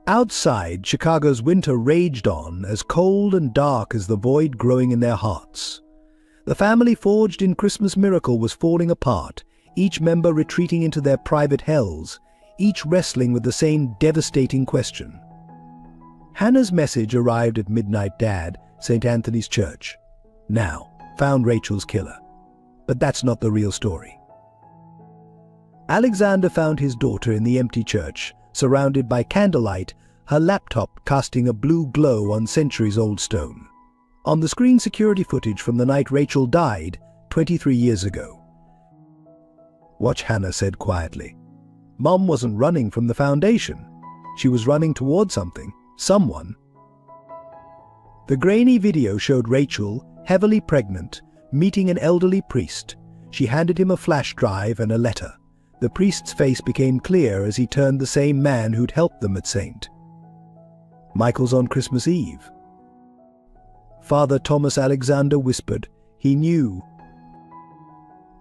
Outside, Chicago's winter raged on, as cold and dark as the void growing in their hearts. The family forged in Christmas miracle was falling apart, each member retreating into their private hells, each wrestling with the same devastating question. Hannah's message arrived at midnight. "Dad, St. Anthony's Church. Now, found Rachel's killer." But that's not the real story. Alexander found his daughter in the empty church, surrounded by candlelight, her laptop casting a blue glow on centuries-old stone. On the screen, security footage from the night Rachel died 23 years ago. "Watch," Hannah said quietly. "Mom wasn't running from the foundation. She was running toward something, someone." The grainy video showed Rachel, heavily pregnant, meeting an elderly priest. She handed him a flash drive and a letter. The priest's face became clear as he turned the same man who'd helped them at St. Michael's on Christmas Eve. Father Thomas Alexander whispered. He knew.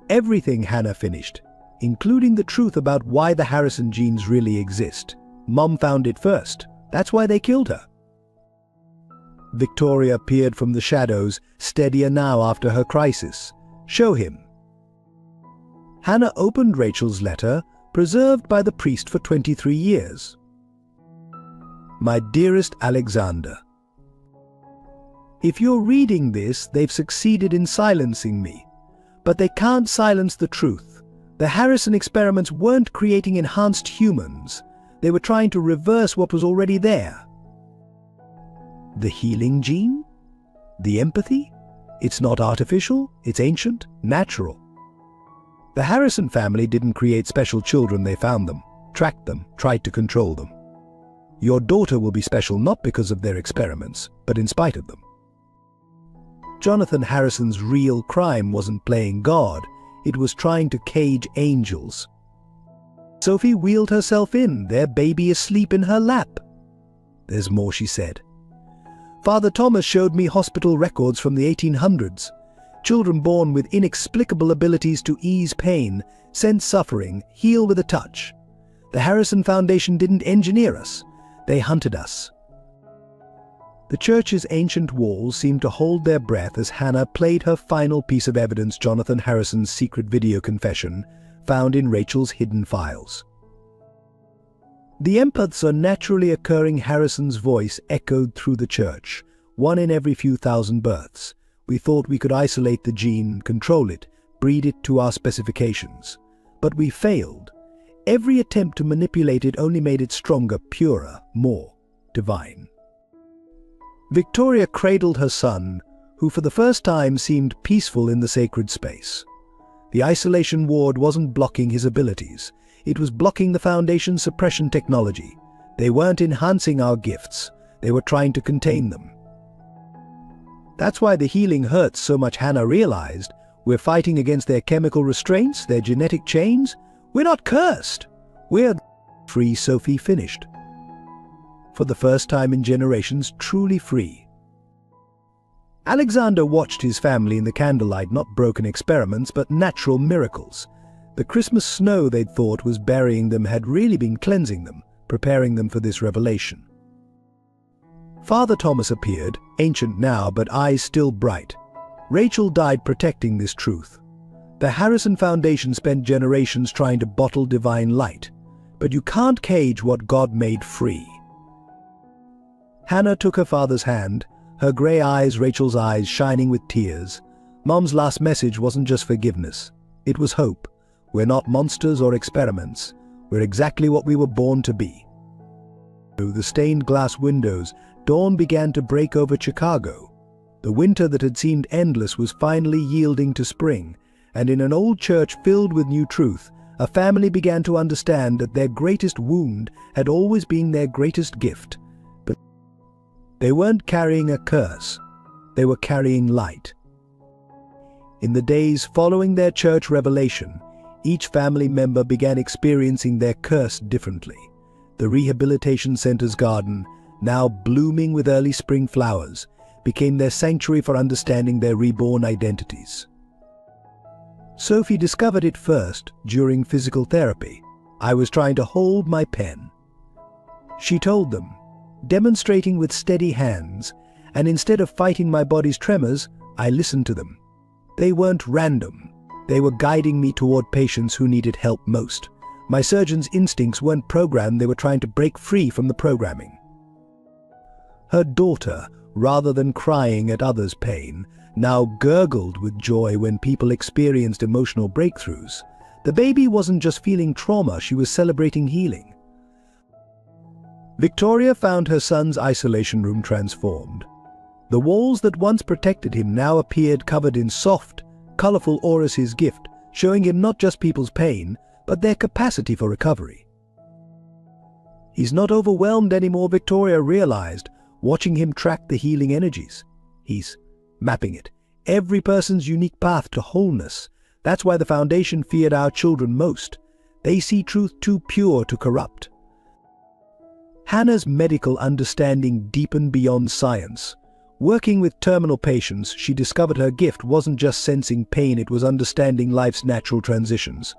Everything, Hannah finished, including the truth about why the Harrison genes really exist. Mom found it first. That's why they killed her. Victoria peered from the shadows, steadier now after her crisis. "Show him." Hannah opened Rachel's letter, preserved by the priest for 23 years. "My dearest Alexander, if you're reading this, they've succeeded in silencing me. But they can't silence the truth. The Harrison experiments weren't creating enhanced humans. They were trying to reverse what was already there. The healing gene? The empathy? It's not artificial, it's ancient, natural. The Harrison family didn't create special children, they found them, tracked them, tried to control them. Your daughter will be special not because of their experiments, but in spite of them. Jonathan Harrison's real crime wasn't playing God, it was trying to cage angels. Sophie wheeled herself in, their baby asleep in her lap. There's more, she said. Father Thomas showed me hospital records from the 1800s. Children born with inexplicable abilities to ease pain, sense suffering, heal with a touch. The Harrison Foundation didn't engineer us, they hunted us. The church's ancient walls seemed to hold their breath as Hannah played her final piece of evidence, Jonathan Harrison's secret video confession, found in Rachel's hidden files. The empaths or naturally occurring Harrison's voice echoed through the church, one in every few thousand births. We thought we could isolate the gene, control it, breed it to our specifications. But we failed. Every attempt to manipulate it only made it stronger, purer, more divine. Victoria cradled her son, who for the first time seemed peaceful in the sacred space. The isolation ward wasn't blocking his abilities. It was blocking the Foundation's suppression technology. They weren't enhancing our gifts. They were trying to contain them. That's why the healing hurts so much, Hannah realized. We're fighting against their chemical restraints, their genetic chains. We're not cursed. We're free, Sophie finished. For the first time in generations, truly free. Alexander watched his family in the candlelight, not broken experiments, but natural miracles. The Christmas snow they'd thought was burying them had really been cleansing them, preparing them for this revelation. Father Thomas appeared, ancient now, but eyes still bright. Rachel died protecting this truth. The Harrison Foundation spent generations trying to bottle divine light, but you can't cage what God made free. Hannah took her father's hand, her grey eyes, Rachel's eyes, shining with tears. Mom's last message wasn't just forgiveness. It was hope. We're not monsters or experiments. We're exactly what we were born to be. Through the stained glass windows, dawn began to break over Chicago. The winter that had seemed endless was finally yielding to spring, and in an old church filled with new truth, a family began to understand that their greatest wound had always been their greatest gift. But they weren't carrying a curse. They were carrying light. In the days following their church revelation, each family member began experiencing their curse differently. The rehabilitation center's garden, now blooming with early spring flowers, became their sanctuary for understanding their reborn identities. Sophie discovered it first during physical therapy. I was trying to hold my pen. She told them, demonstrating with steady hands, and instead of fighting my body's tremors, I listened to them. They weren't random. They were guiding me toward patients who needed help most. My surgeon's instincts weren't programmed, they were trying to break free from the programming. Her daughter, rather than crying at others' pain, now gurgled with joy when people experienced emotional breakthroughs. The baby wasn't just feeling trauma, she was celebrating healing. Victoria found her son's isolation room transformed. The walls that once protected him now appeared covered in soft, colorful auras, his gift, showing him not just people's pain, but their capacity for recovery. He's not overwhelmed anymore, Victoria realized, watching him track the healing energies. He's mapping it. Every person's unique path to wholeness. That's why the Foundation feared our children most. They see truth too pure to corrupt. Hannah's medical understanding deepened beyond science. Working with terminal patients, she discovered her gift wasn't just sensing pain, it was understanding life's natural transitions.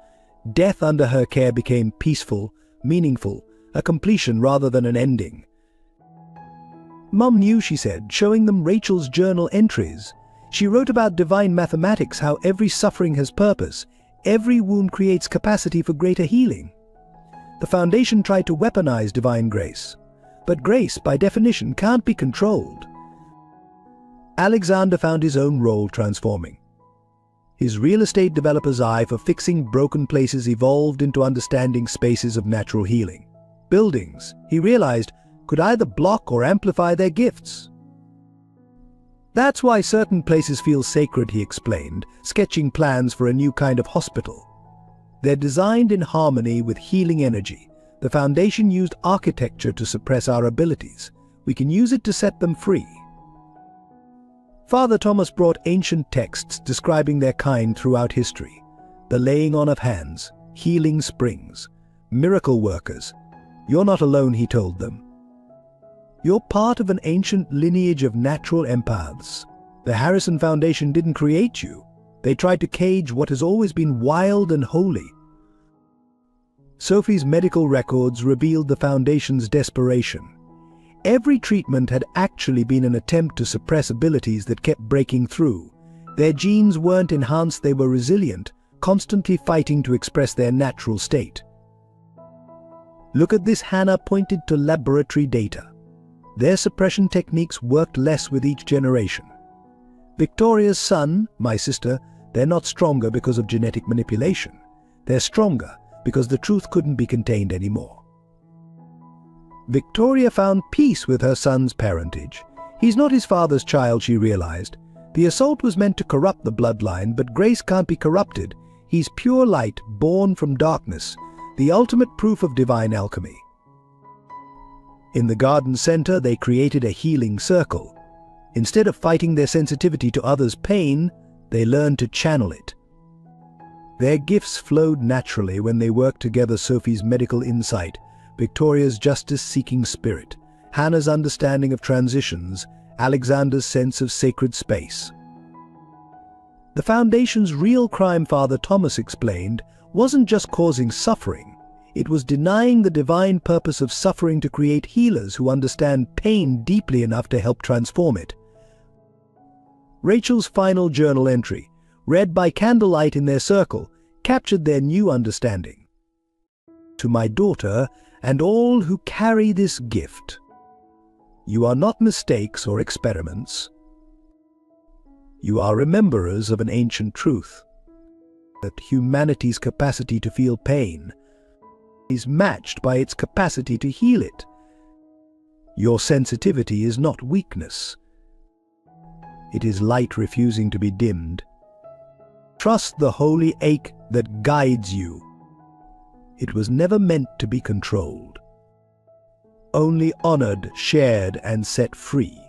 Death under her care became peaceful, meaningful, a completion rather than an ending. Mum knew, she said, showing them Rachel's journal entries. She wrote about divine mathematics, how every suffering has purpose, every wound creates capacity for greater healing. The Foundation tried to weaponize divine grace, but grace, by definition, can't be controlled. Alexander found his own role transforming. His real estate developer's eye for fixing broken places evolved into understanding spaces of natural healing. Buildings, he realized, could either block or amplify their gifts. That's why certain places feel sacred, he explained, sketching plans for a new kind of hospital. They're designed in harmony with healing energy. The Foundation used architecture to suppress our abilities. We can use it to set them free. Father Thomas brought ancient texts describing their kind throughout history. The laying on of hands, healing springs, miracle workers. You're not alone, he told them. You're part of an ancient lineage of natural empaths. The Harrison Foundation didn't create you. They tried to cage what has always been wild and holy. Sophie's medical records revealed the Foundation's desperation. Every treatment had actually been an attempt to suppress abilities that kept breaking through. Their genes weren't enhanced, they were resilient, constantly fighting to express their natural state. Look at this, Hannah pointed to laboratory data. Their suppression techniques worked less with each generation. Victoria's son, my sister, they're not stronger because of genetic manipulation. They're stronger because the truth couldn't be contained anymore. Victoria found peace with her son's parentage. He's not his father's child, she realized. The assault was meant to corrupt the bloodline, but grace can't be corrupted. He's pure light, born from darkness, the ultimate proof of divine alchemy. In the garden center, they created a healing circle. Instead of fighting their sensitivity to others' pain, they learned to channel it. Their gifts flowed naturally when they worked together. Sophie's medical insight, Victoria's justice-seeking spirit, Hannah's understanding of transitions, Alexander's sense of sacred space. The Foundation's real crime, Father Thomas explained, wasn't just causing suffering. It was denying the divine purpose of suffering to create healers who understand pain deeply enough to help transform it. Rachel's final journal entry, read by candlelight in their circle, captured their new understanding. to my daughter and all who carry this gift. You are not mistakes or experiments. You are rememberers of an ancient truth, that humanity's capacity to feel pain is matched by its capacity to heal it. Your sensitivity is not weakness. It is light refusing to be dimmed. Trust the holy ache that guides you. It was never meant to be controlled, only honored, shared, and set free.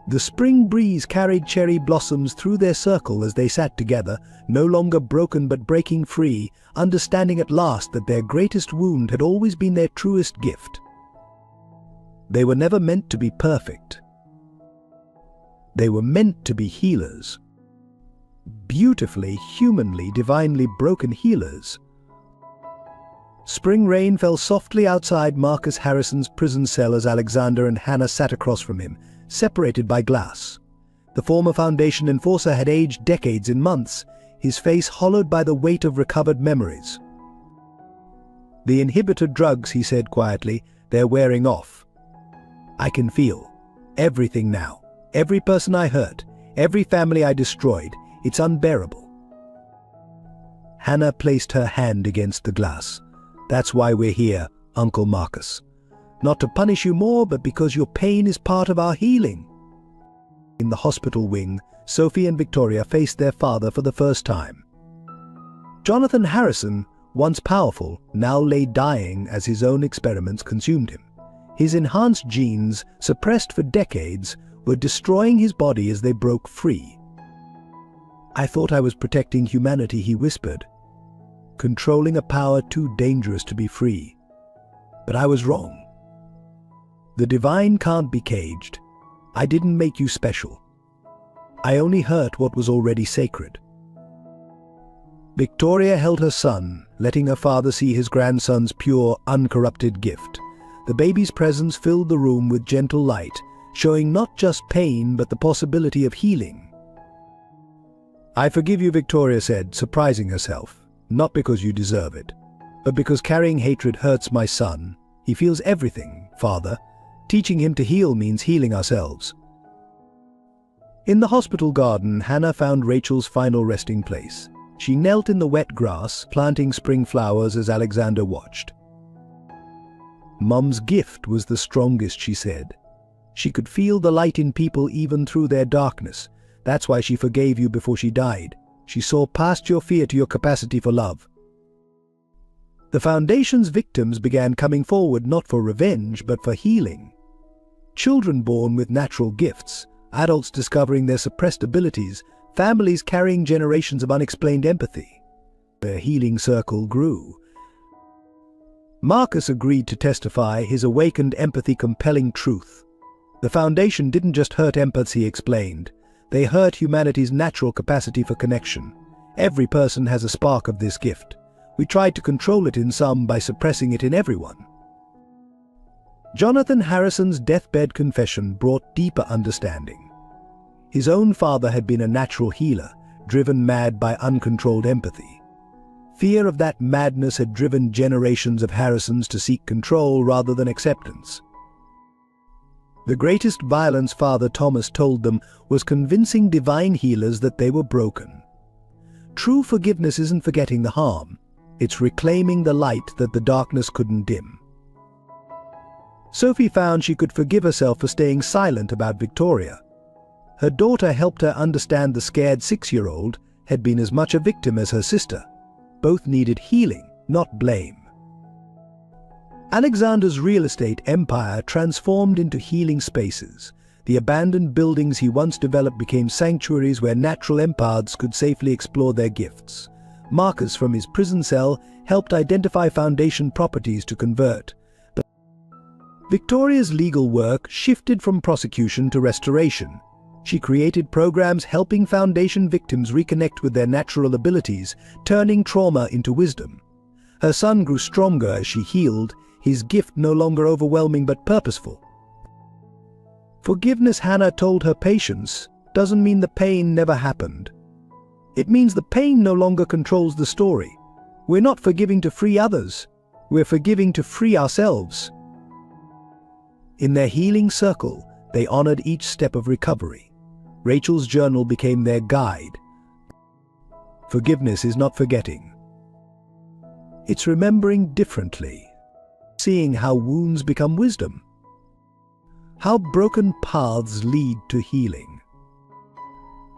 The spring breeze carried cherry blossoms through their circle as they sat together, no longer broken but breaking free, understanding at last that their greatest wound had always been their truest gift. They were never meant to be perfect. They were meant to be healers. Beautifully, humanly, divinely broken healers. Spring rain fell softly outside Marcus Harrison's prison cell as Alexander and Hannah sat across from him, separated by glass. The former Foundation enforcer had aged decades in months, his face hollowed by the weight of recovered memories. "The inhibitor drugs," he said quietly, "they're wearing off. I can feel everything now. Every person I hurt, every family I destroyed. It's unbearable." Hannah placed her hand against the glass. "That's why we're here, Uncle Marcus. Not to punish you more, but because your pain is part of our healing." In the hospital wing, Sophie and Victoria faced their father for the first time. Jonathan Harrison, once powerful, now lay dying as his own experiments consumed him. His enhanced genes, suppressed for decades, were destroying his body as they broke free. "I thought I was protecting humanity," he whispered, "controlling a power too dangerous to be free. But I was wrong. The divine can't be caged. I didn't make you special. I only hurt what was already sacred." Victoria held her son, letting her father see his grandson's pure, uncorrupted gift. The baby's presence filled the room with gentle light, showing not just pain but the possibility of healing. "I forgive you," Victoria said, surprising herself, "not because you deserve it, but because carrying hatred hurts my son. He feels everything, Father. Teaching him to heal means healing ourselves." In the hospital garden, Hannah found Rachel's final resting place. She knelt in the wet grass, planting spring flowers as Alexander watched. "Mum's gift was the strongest," she said. "She could feel the light in people even through their darkness. That's why she forgave you before she died. She saw past your fear to your capacity for love." The Foundation's victims began coming forward not for revenge, but for healing. Children born with natural gifts, adults discovering their suppressed abilities, families carrying generations of unexplained empathy. Their healing circle grew. Marcus agreed to testify, his awakened empathy compelling truth. The Foundation didn't just hurt empathy, he explained. They hurt humanity's natural capacity for connection. Every person has a spark of this gift. We tried to control it in some by suppressing it in everyone. Jonathan Harrison's deathbed confession brought deeper understanding. His own father had been a natural healer, driven mad by uncontrolled empathy. Fear of that madness had driven generations of Harrisons to seek control rather than acceptance. The greatest violence, Father Thomas told them, was convincing divine healers that they were broken. True forgiveness isn't forgetting the harm. It's reclaiming the light that the darkness couldn't dim. Sophie found she could forgive herself for staying silent about Victoria. Her daughter helped her understand the scared 6-year-old had been as much a victim as her sister. Both needed healing, not blame. Alexander's real estate empire transformed into healing spaces. The abandoned buildings he once developed became sanctuaries where natural empaths could safely explore their gifts. Marcus, from his prison cell, helped identify Foundation properties to convert. But Victoria's legal work shifted from prosecution to restoration. She created programs helping Foundation victims reconnect with their natural abilities, turning trauma into wisdom. Her son grew stronger as she healed, his gift no longer overwhelming but purposeful. Forgiveness, Hannah told her patients, doesn't mean the pain never happened. It means the pain no longer controls the story. We're not forgiving to free others. We're forgiving to free ourselves. In their healing circle, they honored each step of recovery. Rachel's journal became their guide. Forgiveness is not forgetting. It's remembering differently, seeing how wounds become wisdom, how broken paths lead to healing,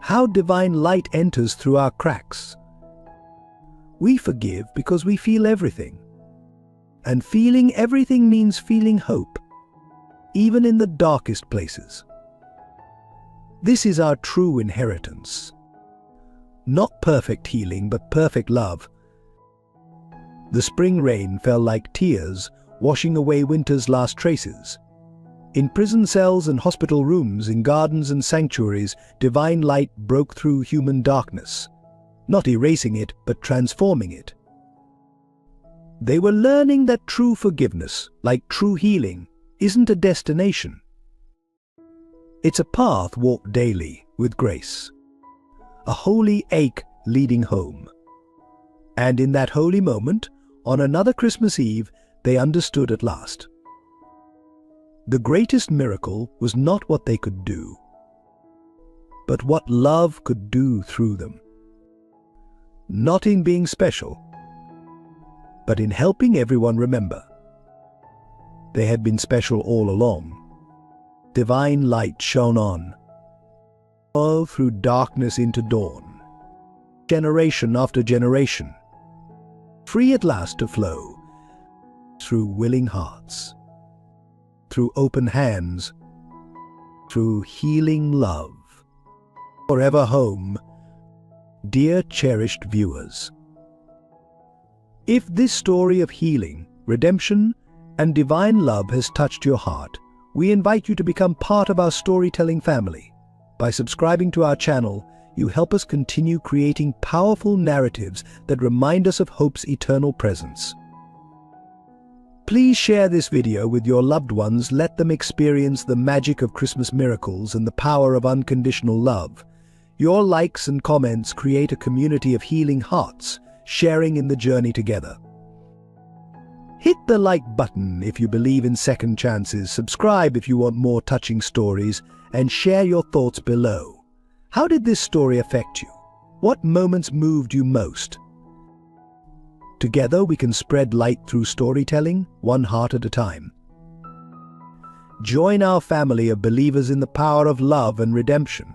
how divine light enters through our cracks. We forgive because we feel everything. And feeling everything means feeling hope, even in the darkest places. This is our true inheritance. Not perfect healing, but perfect love. The spring rain fell like tears, washing away winter's last traces. In prison cells and hospital rooms, in gardens and sanctuaries, divine light broke through human darkness, not erasing it, but transforming it. They were learning that true forgiveness, like true healing, isn't a destination. It's a path walked daily with grace, a holy ache leading home. And in that holy moment, on another Christmas Eve, they understood at last. The greatest miracle was not what they could do, but what love could do through them. Not in being special, but in helping everyone remember. They had been special all along. Divine light shone on, all through darkness into dawn, generation after generation, free at last to flow, through willing hearts, through open hands, through healing love. Forever home, dear cherished viewers. If this story of healing, redemption, and divine love has touched your heart, we invite you to become part of our storytelling family. By subscribing to our channel, you help us continue creating powerful narratives that remind us of hope's eternal presence. Please share this video with your loved ones. Let them experience the magic of Christmas miracles and the power of unconditional love. Your likes and comments create a community of healing hearts, sharing in the journey together. Hit the like button if you believe in second chances, subscribe if you want more touching stories, and share your thoughts below. How did this story affect you? What moments moved you most? Together we can spread light through storytelling, one heart at a time. Join our family of believers in the power of love and redemption.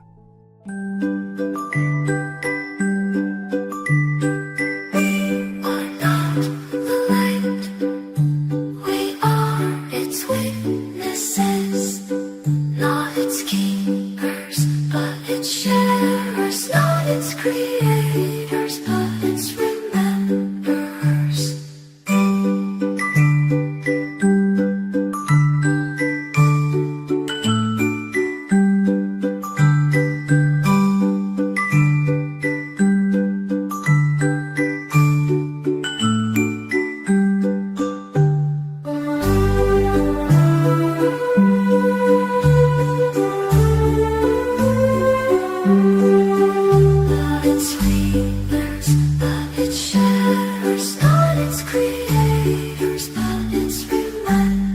Creators, but it's rememberers.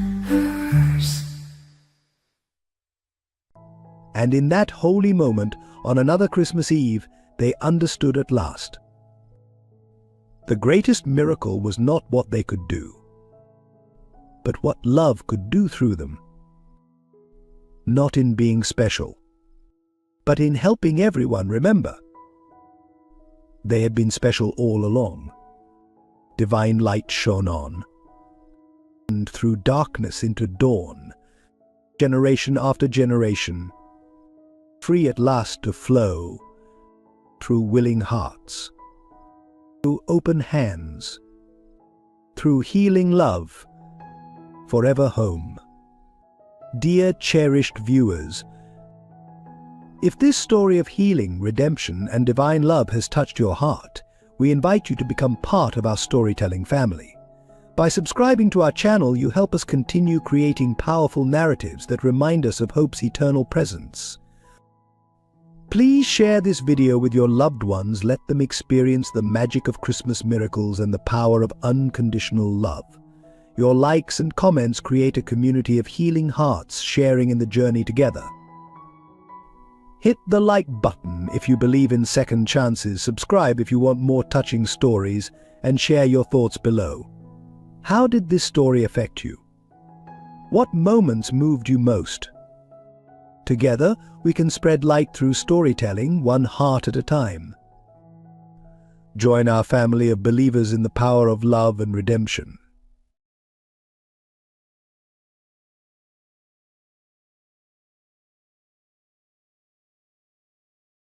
And in that holy moment, on another Christmas Eve, they understood at last. The greatest miracle was not what they could do, but what love could do through them. Not in being special, but in helping everyone remember. They had been special all along. Divine light shone on, and through darkness into dawn, generation after generation, free at last to flow, through willing hearts, through open hands, through healing love, forever home. Dear cherished viewers, if this story of healing, redemption, and divine love has touched your heart, we invite you to become part of our storytelling family. By subscribing to our channel, you help us continue creating powerful narratives that remind us of hope's eternal presence. Please share this video with your loved ones. Let them experience the magic of Christmas miracles and the power of unconditional love. Your likes and comments create a community of healing hearts sharing in the journey together. Hit the like button if you believe in second chances, subscribe if you want more touching stories, and share your thoughts below. How did this story affect you? What moments moved you most? Together, we can spread light through storytelling, one heart at a time. Join our family of believers in the power of love and redemption.